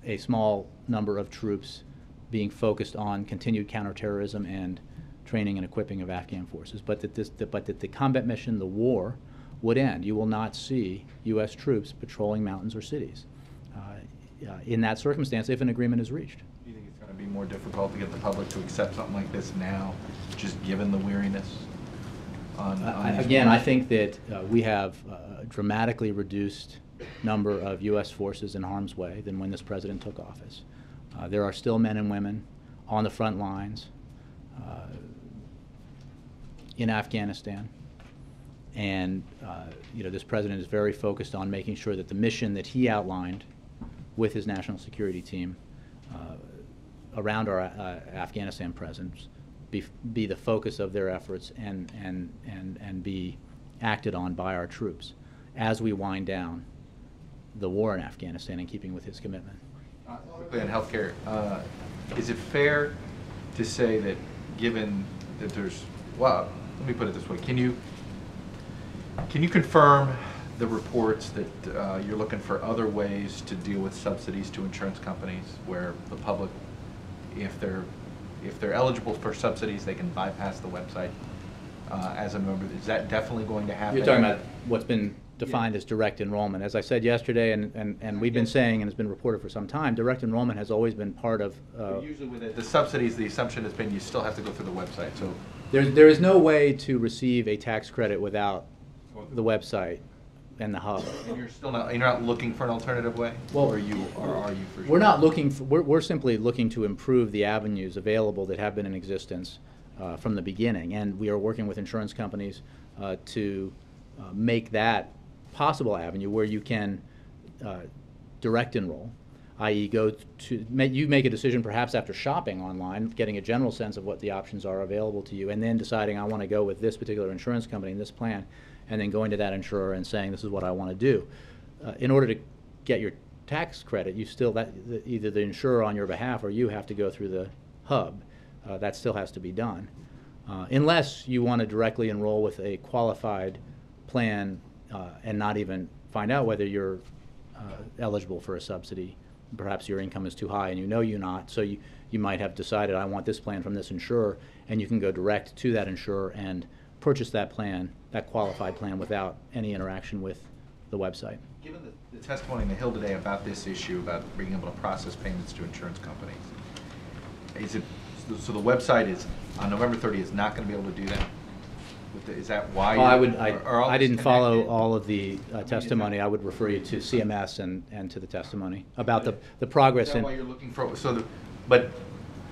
a small number of troops being focused on continued counterterrorism and training and equipping of Afghan forces, but that the combat mission, the war, would end. You will not see U.S. troops patrolling mountains or cities in that circumstance if an agreement is reached. Do you think it's going to be more difficult to get the public to accept something like this now, just given the weariness? Again, I think that we have a dramatically reduced number of U.S. forces in harm's way than when this president took office. There are still men and women on the front lines in Afghanistan, and you know, this president is very focused on making sure that the mission that he outlined with his national security team around our Afghanistan presence be the focus of their efforts and be acted on by our troops as we wind down the war in Afghanistan in keeping with his commitment. Quickly on healthcare, is it fair to say that given that there's, well, let me put it this way, can you confirm the reports that you're looking for other ways to deal with subsidies to insurance companies where the public, if they're eligible for subsidies, they can bypass the website as a member? Is that definitely going to happen? You're talking about what's been defined as direct enrollment. As I said yesterday, and we've been saying, and it's been reported for some time, direct enrollment has always been part of... usually with the subsidies, the assumption has been you still have to go through the website. So there is no way to receive a tax credit without the website and the hub. And you're not looking for an alternative way? Well, or are you for sure? We're not looking for, we're simply looking to improve the avenues available that have been in existence from the beginning, and we are working with insurance companies to make that possible avenue where you can direct enroll, i.e. you make a decision perhaps after shopping online, getting a general sense of what the options are available to you, and then deciding I want to go with this particular insurance company and this plan, and then going to that insurer and saying this is what I want to do. In order to get your tax credit, you still, either the insurer on your behalf or you have to go through the hub. That still has to be done. Unless you want to directly enroll with a qualified plan and not even find out whether you're eligible for a subsidy. Perhaps your income is too high and you know you're not, so you might have decided I want this plan from this insurer, and you can go direct to that insurer and purchase that plan, that qualified plan, without any interaction with the website. Given the testimony in the Hill today about this issue, about being able to process payments to insurance companies, is it, so the website is, on November 30th, is not going to be able to do that? Is that why? I didn't follow all of the testimony. I would refer you to CMS and to the testimony about the progress. Is that why you're looking for, but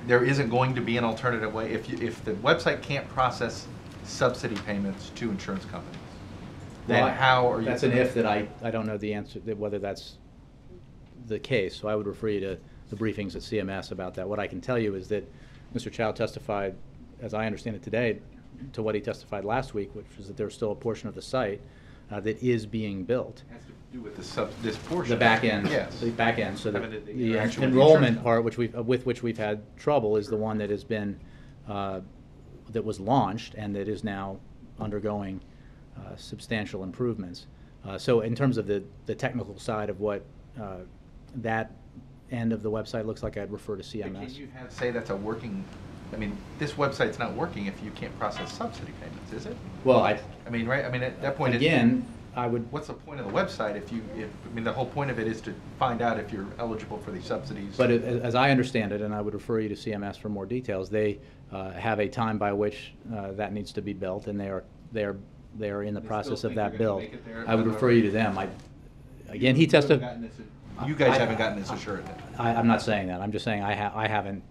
there isn't going to be an alternative way? If the website can't process subsidy payments to insurance companies, then how are you? That's an if that I don't know the answer, whether that's the case. So I would refer you to the briefings at CMS about that. What I can tell you is that Mr. Chow testified, as I understand it today, to what he testified last week, which was that there's still a portion of the site that is being built. It has to do with this portion. The back end. Yes. The back end. So the enrollment part, with which we've had trouble, is the one that has been that was launched and that is now undergoing substantial improvements. So in terms of the technical side of what that end of the website looks like, I'd refer to CMS. But can you say that's a working? I mean, this website's not working if you can't process subsidy payments, is it? Well, I mean, right? I mean, at that point, again, I would. What's the point of the website if I mean, the whole point of it is to find out if you're eligible for these subsidies. But as I understand it, and I would refer you to CMS for more details, they have a time by which that needs to be built, and they are in the process of that build. I would refer you to them. Again, he testified. You guys haven't gotten this assured. I'm not saying that. I'm just saying I haven't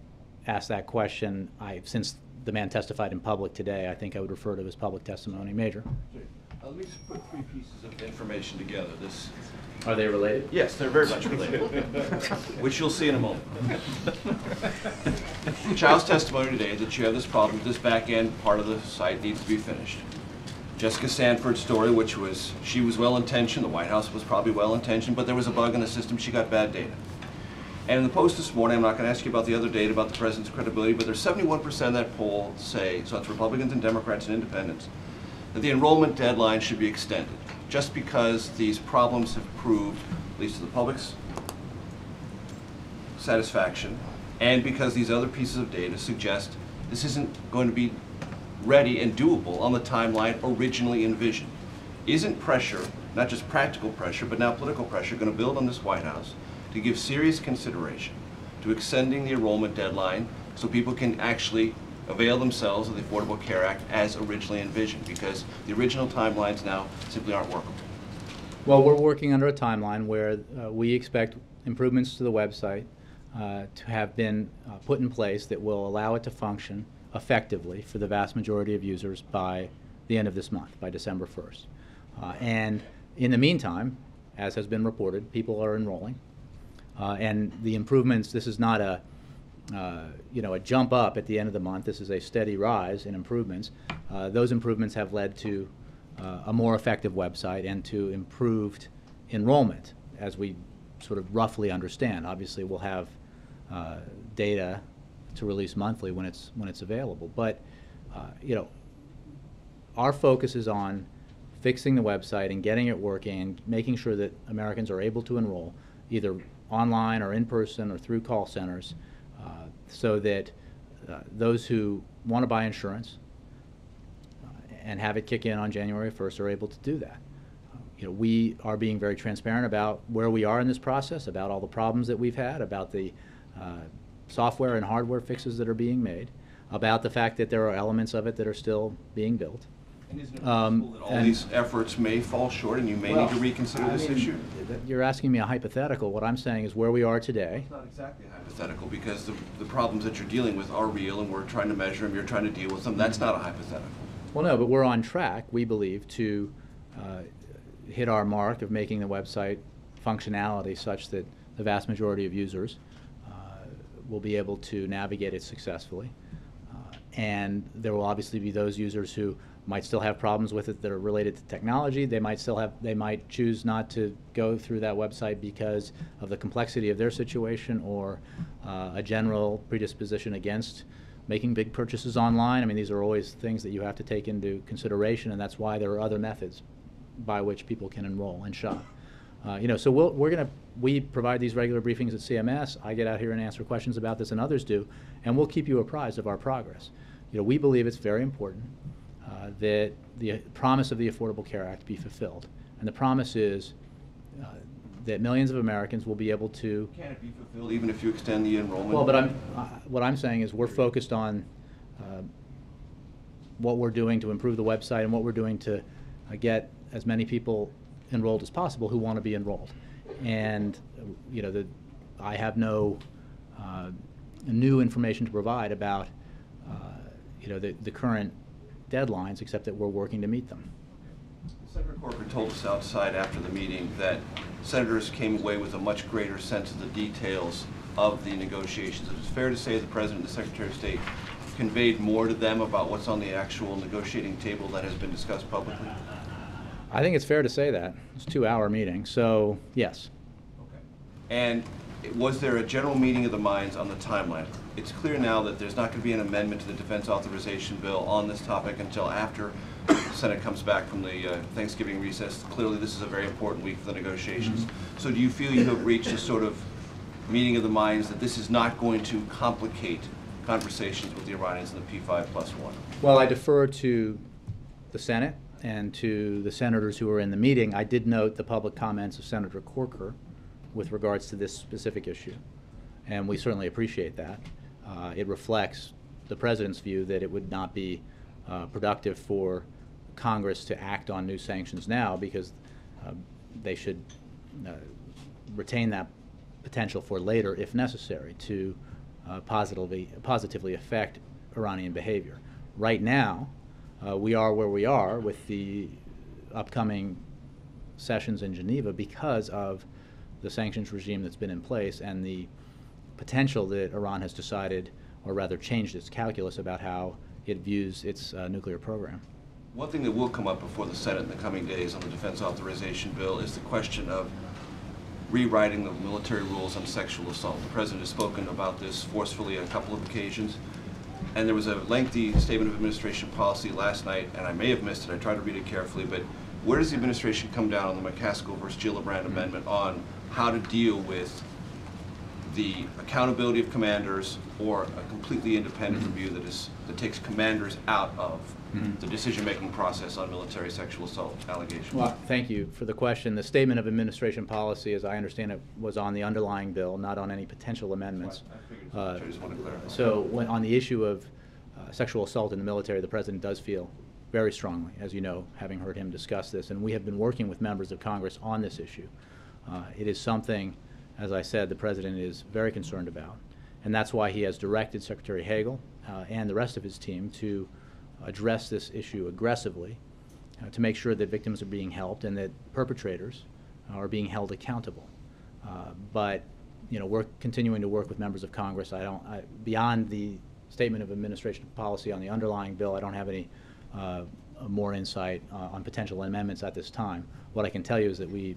asked that question. Since the man testified in public today, I think I would refer to his public testimony. Major. Let me just put three pieces of information together. Are they related? Yes, they're very much related, which you'll see in a moment. Chow's testimony today is that you have this problem, this back end part of the site needs to be finished. Jessica Sanford's story, which was, she was well-intentioned, the White House was probably well-intentioned, but there was a bug in the system, she got bad data. And in the Post this morning, I'm not going to ask you about the other data about the president's credibility, but there's 71% of that poll say, so it's Republicans and Democrats and Independents, that the enrollment deadline should be extended, just because these problems have proved, at least to the public's satisfaction, and because these other pieces of data suggest this isn't going to be ready and doable on the timeline originally envisioned. Isn't pressure, not just practical pressure, but now political pressure, going to build on this White House to give serious consideration to extending the enrollment deadline so people can actually avail themselves of the Affordable Care Act as originally envisioned, because the original timelines now simply aren't workable? Well, we're working under a timeline where we expect improvements to the website to have been put in place that will allow it to function effectively for the vast majority of users by the end of this month, by December 1st. And in the meantime, as has been reported, people are enrolling. And the improvements, this is not a jump up at the end of the month. This is a steady rise in improvements. Those improvements have led to a more effective website and to improved enrollment. As we sort of roughly understand. Obviously, we'll have data to release monthly when it's available. But you know, our focus is on fixing the website and getting it working and making sure that Americans are able to enroll either online or in person or through call centers, so that those who want to buy insurance and have it kick in on January 1st are able to do that. You know, we are being very transparent about where we are in this process, about all the problems that we've had, about the software and hardware fixes that are being made, about the fact that there are elements of it that are still being built. And isn't it possible that all these efforts may fall short and you may need to reconsider this issue? You're asking me a hypothetical. What I'm saying is where we are today. It's not exactly hypothetical, because the problems that you're dealing with are real, and we're trying to measure them, you're trying to deal with them. That's not a hypothetical. Well, no, but we're on track, we believe, to hit our mark of making the website functionality such that the vast majority of users will be able to navigate it successfully. And there will obviously be those users who might still have problems with it that are related to technology. They might choose not to go through that website because of the complexity of their situation, or a general predisposition against making big purchases online. I mean, these are always things that you have to take into consideration, and that's why there are other methods by which people can enroll and shop. You know, so we provide these regular briefings at CMS. I get out here and answer questions about this, and others do, and we'll keep you apprised of our progress. You know, we believe it's very important that the promise of the Affordable Care Act be fulfilled, and the promise is that millions of Americans will be able to. Can it be fulfilled even if you extend the enrollment? Well, but what I'm saying is we're focused on what we're doing to improve the website and what we're doing to get as many people enrolled as possible who want to be enrolled. And you know, I have no new information to provide about you know, the current deadlines, except that we're working to meet them. Senator Corcoran told us outside after the meeting that senators came away with a much greater sense of the details of the negotiations. Is it fair to say the President and the Secretary of State conveyed more to them about what's on the actual negotiating table that has been discussed publicly? I think it's fair to say that. It's a 2-hour meeting, so yes. Okay. And was there a general meeting of the minds on the timeline? It's clear now that there's not going to be an amendment to the Defense Authorization Bill on this topic until after the Senate comes back from the Thanksgiving recess. Clearly, this is a very important week for the negotiations. So do you feel you have reached a sort of meeting of the minds that this is not going to complicate conversations with the Iranians in the P5+1? Well, I defer to the Senate and to the senators who were in the meeting. I did note the public comments of Senator Corker with regards to this specific issue, and we certainly appreciate that. It reflects the President's view that it would not be productive for Congress to act on new sanctions now, because they should retain that potential for later, if necessary, to positively affect Iranian behavior. Right now, we are where we are with the upcoming sessions in Geneva because of the sanctions regime that's been in place and the potential that Iran has decided, or rather changed its calculus about how it views its nuclear program. One thing that will come up before the Senate in the coming days on the Defense Authorization Bill is the question of rewriting the military rules on sexual assault. The President has spoken about this forcefully on a couple of occasions, and there was a lengthy statement of administration policy last night, and I may have missed it. I tried to read it carefully, but where does the administration come down on the McCaskill versus Gillibrand amendment on how to deal with the accountability of commanders, or a completely independent review that takes commanders out of the decision-making process on military sexual assault allegations? Well, thank you for the question. The statement of administration policy, as I understand it, was on the underlying bill, not on any potential amendments. Right. I just want to clarify. So on the issue of sexual assault in the military, the President does feel very strongly, as you know, having heard him discuss this, and we have been working with members of Congress on this issue. It is something, as I said, the President is very concerned about, and that's why he has directed Secretary Hagel and the rest of his team to address this issue aggressively, to make sure that victims are being helped and that perpetrators are being held accountable. But you know, we're continuing to work with members of Congress. Beyond the statement of administration policy on the underlying bill, I don't have any more insight on potential amendments at this time. What I can tell you is that we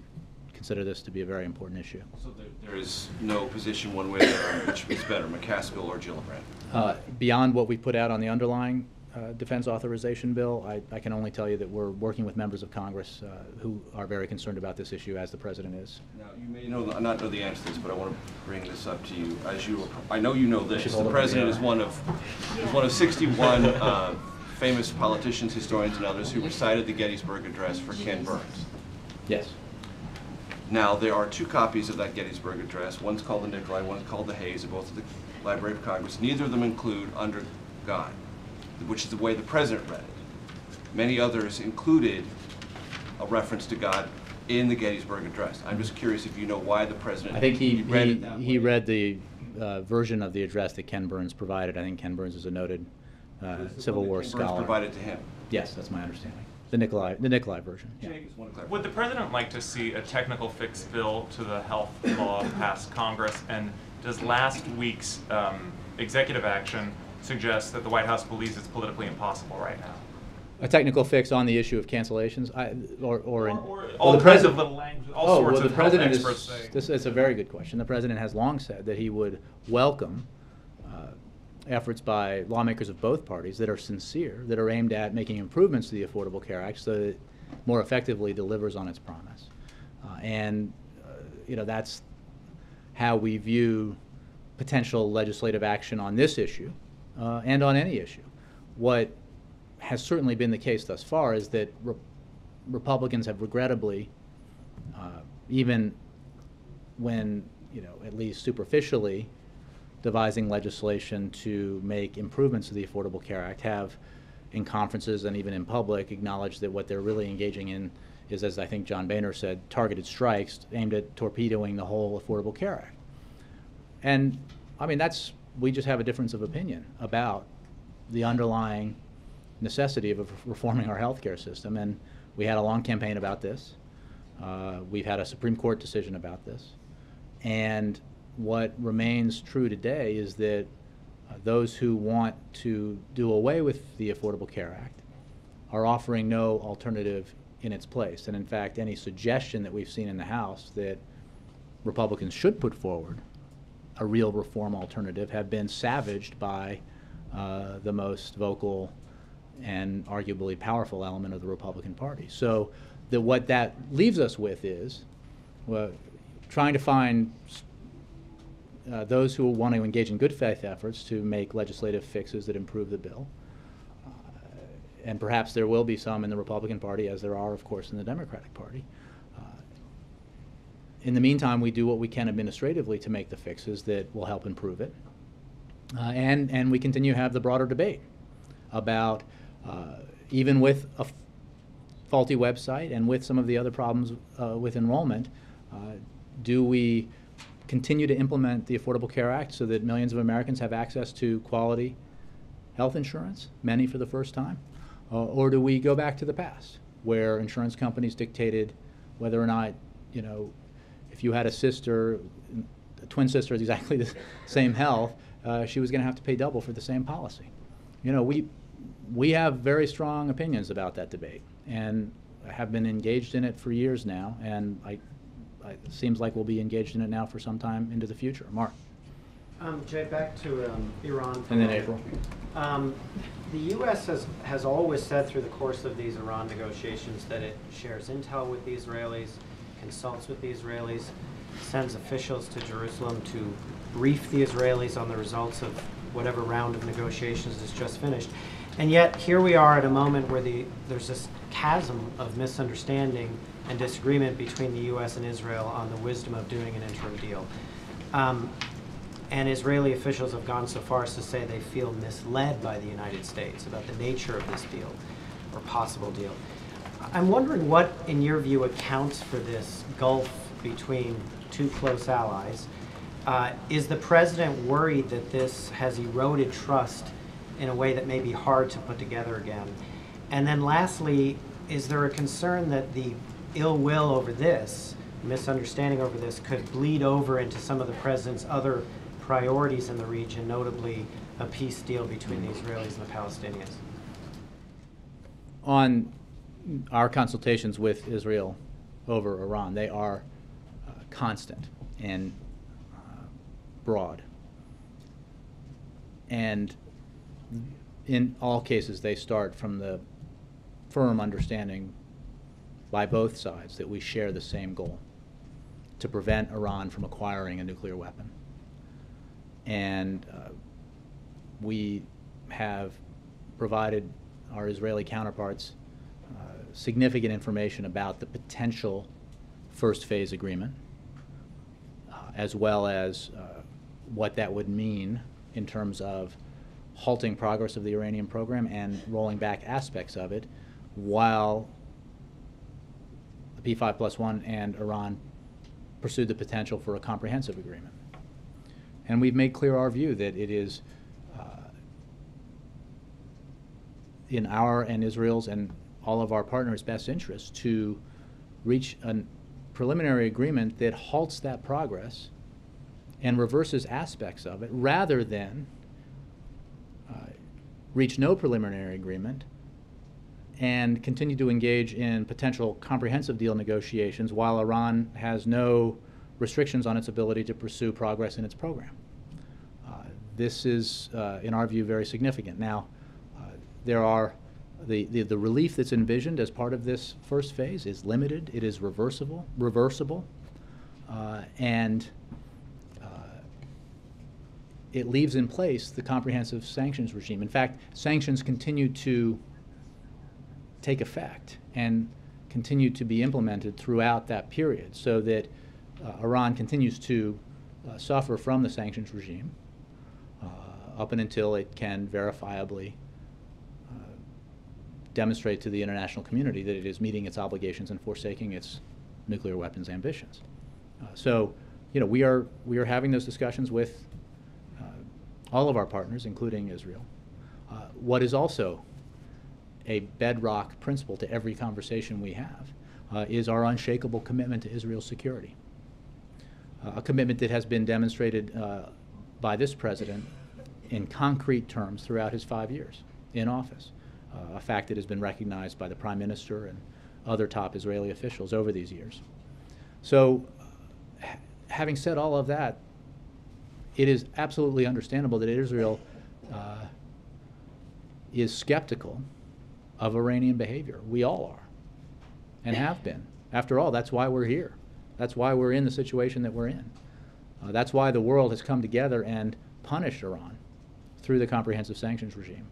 consider this to be a very important issue. So there is no position one way or the other which is better, McCaskill or Gillibrand? Beyond what we put out on the underlying defense authorization bill, I can only tell you that we're working with members of Congress who are very concerned about this issue, as the President is. Now, you may not know the answer to this, but I want to bring this up to you. I know you know this. The President is one of 61 famous politicians, historians, and others who recited the Gettysburg Address for Ken Burns. Yes. Now, there are 2 copies of that Gettysburg Address. One's called the Nicolai, one's called the Hayes, and both at the Library of Congress. Neither of them include "under God," which is the way the President read it. Many others included a reference to God in the Gettysburg Address. I'm just curious if you know why the President I think read it that way. he read the version of the address that Ken Burns provided. I think Ken Burns is a noted Civil War Ken scholar. Burns provided to him. Yes, that's my understanding. The Nicolai version. Yeah. Would the President like to see a technical fix bill to the health law pass Congress? And does last week's executive action suggest that the White House believes it's politically impossible right now? A technical fix on the issue of cancellations, or all kinds of little language, all sorts of health experts say. It's a very good question. The President has long said that he would welcome efforts by lawmakers of both parties that are sincere, that are aimed at making improvements to the Affordable Care Act so that it more effectively delivers on its promise. That's how we view potential legislative action on this issue and on any issue. What has certainly been the case thus far is that Republicans have regrettably, even when, at least superficially, devising legislation to make improvements to the Affordable Care Act, have in conferences and even in public acknowledged that what they're really engaging in is, as I think John Boehner said, targeted strikes aimed at torpedoing the whole Affordable Care Act. And I mean, we just have a difference of opinion about the underlying necessity of reforming our healthcare system. And we had a long campaign about this. We've had a Supreme Court decision about this. And what remains true today is that those who want to do away with the Affordable Care Act are offering no alternative in its place. And in fact, any suggestion that we've seen in the House that Republicans should put forward a real reform alternative have been savaged by the most vocal and arguably powerful element of the Republican Party. So what that leaves us with is trying to find those who want to engage in good faith efforts to make legislative fixes that improve the bill. And perhaps there will be some in the Republican Party, as there are, of course, in the Democratic Party. In the meantime, we do what we can administratively to make the fixes that will help improve it. And we continue to have the broader debate about, even with a faulty website and with some of the other problems with enrollment, do we continue to implement the Affordable Care Act so that millions of Americans have access to quality health insurance, many for the first time? Or do we go back to the past, where insurance companies dictated whether or not, if you had a twin sister with exactly the same health, she was going to have to pay double for the same policy? We have very strong opinions about that debate and have been engaged in it for years now, and it seems like we'll be engaged in it now for some time into the future. Mark. Jay, back to Iran. And then April. The U.S. has always said through the course of these Iran negotiations that it shares intel with the Israelis, consults with the Israelis, sends officials to Jerusalem to brief the Israelis on the results of whatever round of negotiations is just finished. And yet, here we are at a moment where there's this chasm of misunderstanding and disagreement between the U.S. and Israel on the wisdom of doing an interim deal. And Israeli officials have gone so far as to say they feel misled by the United States about the nature of this deal, or possible deal. I'm wondering what, in your view, accounts for this gulf between two close allies. Is the president worried that this has eroded trust in a way that may be hard to put together again? And then lastly, is there a concern that the ill will over this, misunderstanding over this, could bleed over into some of the president's other priorities in the region, notably a peace deal between the Israelis and the Palestinians? On our consultations with Israel over Iran, they are constant and broad. And in all cases, they start from the firm understanding by both sides that we share the same goal: to prevent Iran from acquiring a nuclear weapon. And we have provided our Israeli counterparts significant information about the potential first phase agreement, as well as what that would mean in terms of halting progress of the Iranian program and rolling back aspects of it, while the P5+1 and Iran pursued the potential for a comprehensive agreement. And we've made clear our view that it is in our and Israel's and all of our partners' best interest to reach a preliminary agreement that halts that progress and reverses aspects of it, rather than reach no preliminary agreement and continue to engage in potential comprehensive deal negotiations while Iran has no restrictions on its ability to pursue progress in its program. This is, in our view, very significant. Now, there are the relief that's envisioned as part of this first phase is limited. It is reversible, and it leaves in place the comprehensive sanctions regime. In fact, sanctions continue to take effect and continue to be implemented throughout that period, so that Iran continues to suffer from the sanctions regime up and until it can verifiably demonstrate to the international community that it is meeting its obligations and forsaking its nuclear weapons ambitions. So, we are having those discussions with all of our partners, including Israel. What is also a bedrock principle to every conversation we have is our unshakable commitment to Israel's security, a commitment that has been demonstrated by this president in concrete terms throughout his 5 years in office, a fact that has been recognized by the Prime Minister and other top Israeli officials over these years. So, having said all of that, it is absolutely understandable that Israel is skeptical of Iranian behavior. We all are, and have been. After all, that's why we're here. That's why we're in the situation that we're in. That's why the world has come together and punished Iran through the comprehensive sanctions regime.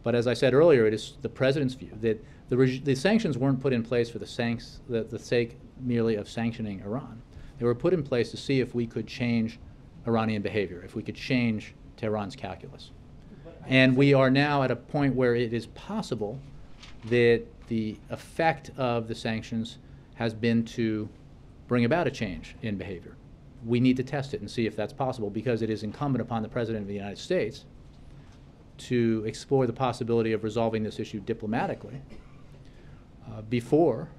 But as I said earlier, it is the president's view that the sanctions weren't put in place for the sake merely of sanctioning Iran. They were put in place to see if we could change Iranian behavior, if we could change Tehran's calculus. And we are now at a point where it is possible that the effect of the sanctions has been to bring about a change in behavior. We need to test it and see if that's possible, because it is incumbent upon the President of the United States to explore the possibility of resolving this issue diplomatically before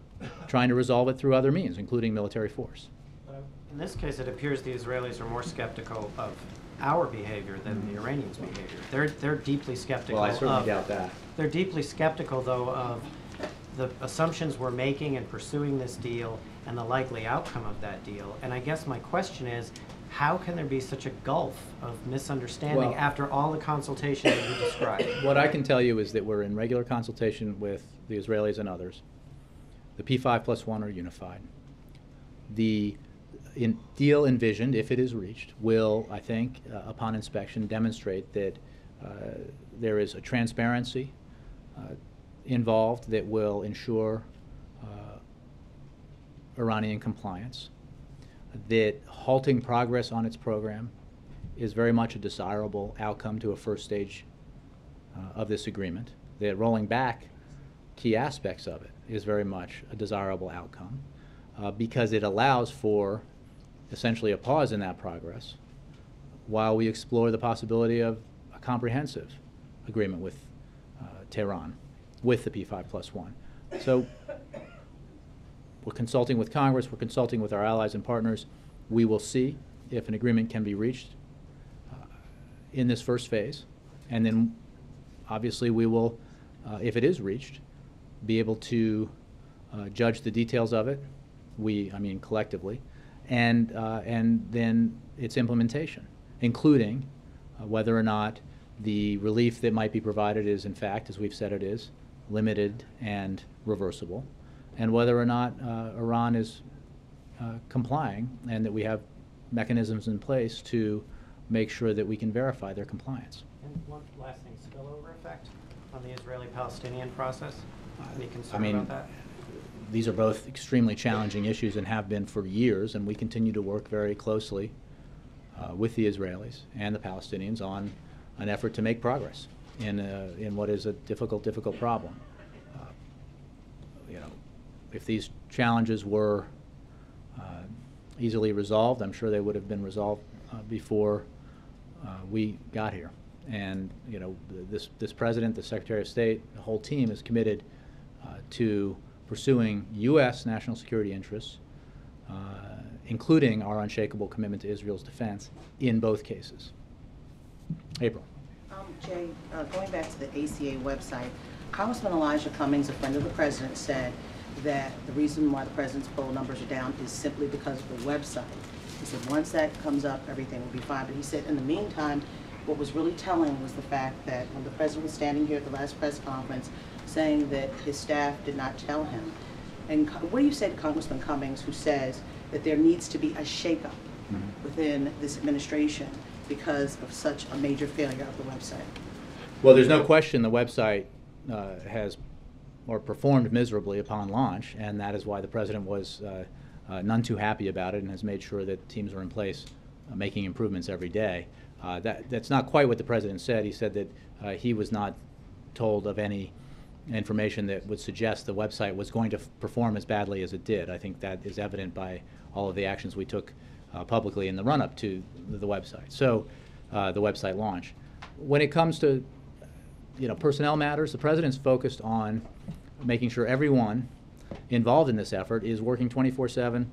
trying to resolve it through other means, including military force. In this case, it appears the Israelis are more skeptical of our behavior than the Iranians' behavior. They're deeply skeptical. Well, I certainly doubt that. They're deeply skeptical, though, of the assumptions we're making in pursuing this deal and the likely outcome of that deal. And I guess my question is, how can there be such a gulf of misunderstanding after all the consultation that you described? What I can tell you is that we're in regular consultation with the Israelis and others. The P5+1 are unified. The deal envisioned, if it is reached, will, I think, upon inspection, demonstrate that there is a transparency involved that will ensure Iranian compliance, that halting progress on its program is very much a desirable outcome to a first stage of this agreement, that rolling back key aspects of it is very much a desirable outcome because it allows for essentially a pause in that progress while we explore the possibility of a comprehensive agreement with Tehran, with the P5+1. So we're consulting with Congress, we're consulting with our allies and partners. We will see if an agreement can be reached in this first phase, and then obviously we will, if it is reached, be able to judge the details of it I mean collectively, and then its implementation, including whether or not the relief that might be provided is, in fact, as we've said it is, limited and reversible, and whether or not Iran is complying, and that we have mechanisms in place to make sure that we can verify their compliance. And one last thing, spillover effect on the Israeli-Palestinian process? Any I concern mean, about that? these are both extremely challenging issues and have been for years, and we continue to work very closely with the Israelis and the Palestinians on an effort to make progress in what is a difficult problem. You know, if these challenges were easily resolved, I'm sure they would have been resolved before we got here. And you know, this president, the Secretary of State, the whole team is committed to pursuing U.S. national security interests, including our unshakable commitment to Israel's defense in both cases. April. Jay, going back to the ACA website, Congressman Elijah Cummings, a friend of the president, said that the reason why the president's poll numbers are down is simply because of the website. He said once that comes up, everything will be fine. But he said in the meantime, what was really telling was the fact that when the president was standing here at the last press conference saying that his staff did not tell him. And what do you say to Congressman Cummings, who says that there needs to be a shakeup within this administration because of such a major failure of the website? Well, there's no question the website has performed miserably upon launch, and that is why the president was none too happy about it and has made sure that teams are in place making improvements every day. That's not quite what the president said. He said that he was not told of any information that would suggest the website was going to perform as badly as it did. I think that is evident by all of the actions we took publicly in the run-up to the website. So the website launch. When it comes to personnel matters, the president's focused on making sure everyone involved in this effort is working 24/7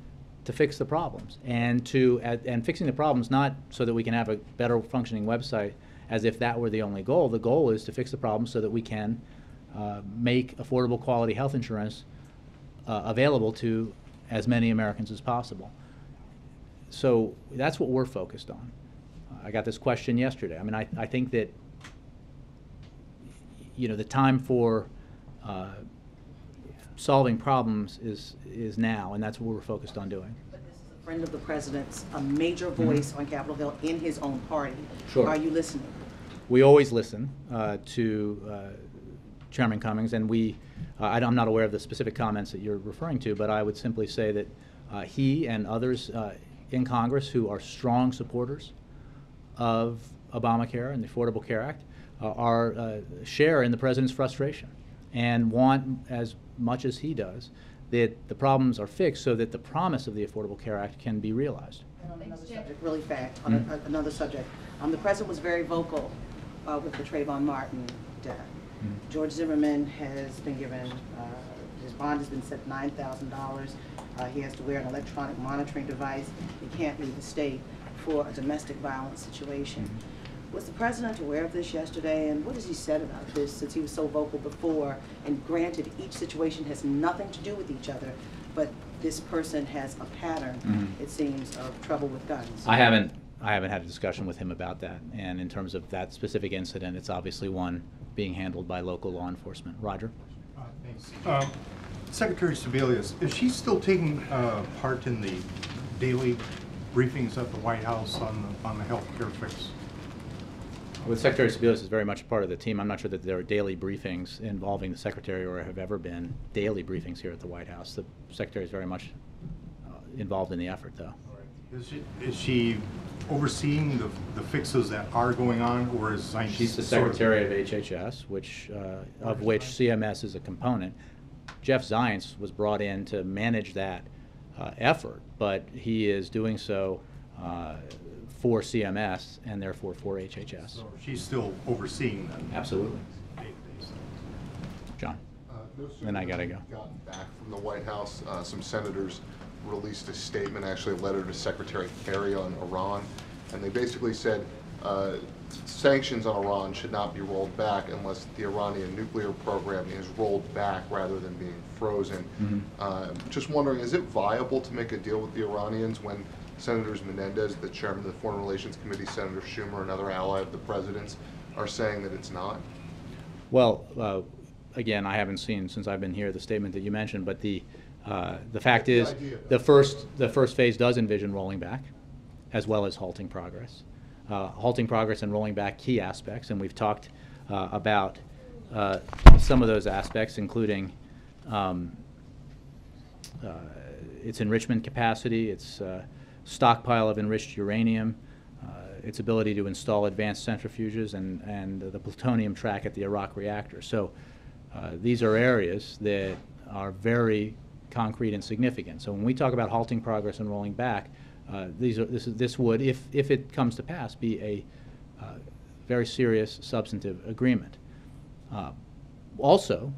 to fix the problems, and fixing the problems not so that we can have a better functioning website as if that were the only goal. The goal is to fix the problem so that we can make affordable quality health insurance available to as many Americans as possible. So that's what we're focused on. I got this question yesterday. I mean, I think that the time for solving problems is now, and that's what we're focused on doing. But this is a friend of the president's, a major voice on Capitol Hill in his own party. Sure. Are you listening? We always listen to Chairman Cummings, and I'm not aware of the specific comments that you're referring to, but I would simply say that he and others in Congress who are strong supporters of Obamacare and the Affordable Care Act share in the president's frustration and want, as much as he does, that the problems are fixed so that the promise of the Affordable Care Act can be realized. And on another subject, really fast, on another subject, the president was very vocal with the Trayvon Martin death. George Zimmerman has been given, his bond has been set $9,000. He has to wear an electronic monitoring device. He can't leave the state for a domestic violence situation. Was the president aware of this yesterday, and what has he said about this since he was so vocal before? And granted, each situation has nothing to do with each other, but this person has a pattern, it seems, of trouble with guns. I haven't had a discussion with him about that, and in terms of that specific incident, it's obviously one being handled by local law enforcement. Roger? Thanks. Secretary Sebelius, is she still taking part in the daily briefings at the White House on the health care fix? Well, Secretary Sebelius is very much a part of the team. I'm not sure that there are daily briefings involving the Secretary or have ever been daily briefings here at the White House. The Secretary is very much involved in the effort, though. Is she overseeing the fixes that are going on, or is she's the Secretary of HHS, of which CMS is a component? Jeff Zients was brought in to manage that effort, but he is doing so for CMS and therefore for HHS. So she's still overseeing them? Absolutely. John. And I gotta go. Gotten back from the White House, some senators released a statement, actually a letter to Secretary Kerry on Iran, and they basically said sanctions on Iran should not be rolled back unless the Iranian nuclear program is rolled back rather than being frozen. Just wondering, is it viable to make a deal with the Iranians when Senators Menendez, the chairman of the Foreign Relations Committee, Senator Schumer, another ally of the president's, are saying that it's not? Well, again, I haven't seen, since I've been here, the statement that you mentioned, but the fact is, the first phase does envision rolling back, as well as halting progress. Halting progress and rolling back key aspects, and we've talked about some of those aspects, including its enrichment capacity, its stockpile of enriched uranium, its ability to install advanced centrifuges, and the plutonium track at the Iraq reactor. So these are areas that are very concrete and significant. So when we talk about halting progress and rolling back, this would, if it comes to pass, be a very serious substantive agreement. Also,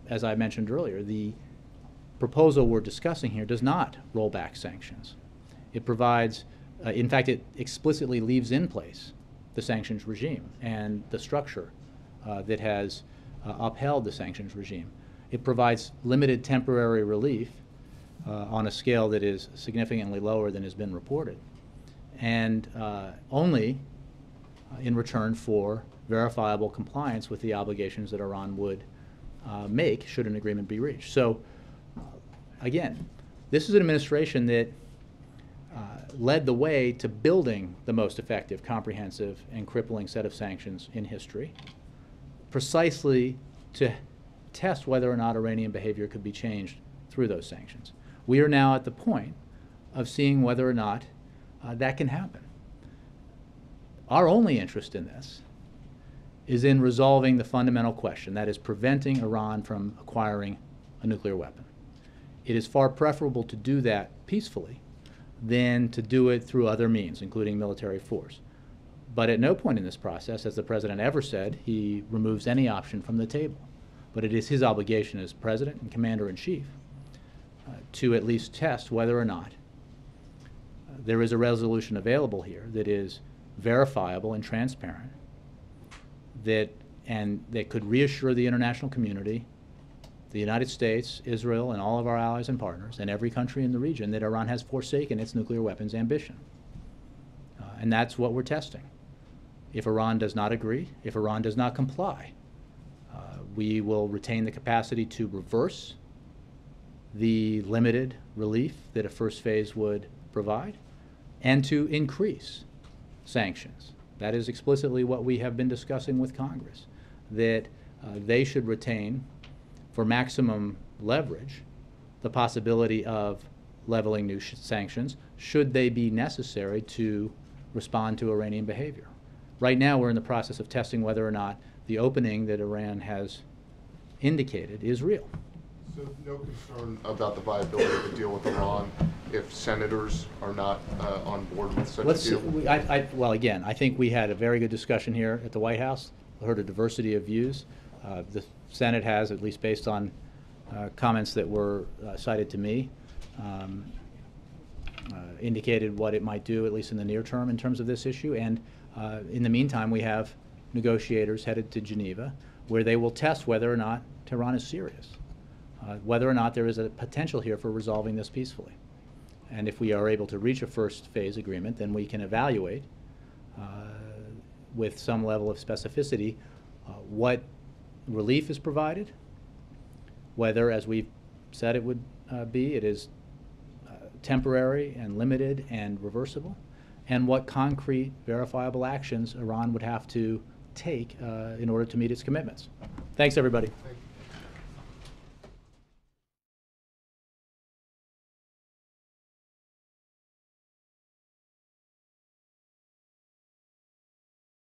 as I mentioned earlier, the proposal we're discussing here does not roll back sanctions. It provides, in fact, it explicitly leaves in place the sanctions regime and the structure that has upheld the sanctions regime. It provides limited temporary relief on a scale that is significantly lower than has been reported, and only in return for verifiable compliance with the obligations that Iran would make should an agreement be reached. So again, this is an administration that led the way to building the most effective, comprehensive, and crippling set of sanctions in history, precisely to test whether or not Iranian behavior could be changed through those sanctions. We are now at the point of seeing whether or not that can happen. Our only interest in this is in resolving the fundamental question, that is preventing Iran from acquiring a nuclear weapon. It is far preferable to do that peacefully than to do it through other means, including military force. But at no point in this process has the president ever said he removes any option from the table. But it is his obligation as president and commander-in-chief to at least test whether or not there is a resolution available here that is verifiable and transparent, that could reassure the international community, the United States, Israel, and all of our allies and partners, and every country in the region, that Iran has forsaken its nuclear weapons ambition. And that's what we're testing. If Iran does not agree, if Iran does not comply, we will retain the capacity to reverse the limited relief that a first phase would provide, and to increase sanctions. That is explicitly what we have been discussing with Congress, that they should retain, for maximum leverage, the possibility of leveling new sanctions should they be necessary to respond to Iranian behavior. Right now, we're in the process of testing whether or not the opening that Iran has indicated is real. So no concern about the viability of a deal with Iran if senators are not on board with such a deal? Well, again, I think we had a very good discussion here at the White House. We heard a diversity of views. The Senate has, at least based on comments that were cited to me, indicated what it might do, at least in the near term, in terms of this issue. And in the meantime, we have negotiators headed to Geneva, where they will test whether or not Tehran is serious, whether or not there is a potential here for resolving this peacefully. And if we are able to reach a first phase agreement, then we can evaluate with some level of specificity what relief is provided, whether, as we've said it would be, it is temporary and limited and reversible, and what concrete verifiable actions Iran would have to take in order to meet its commitments. Thanks, everybody. Thank you.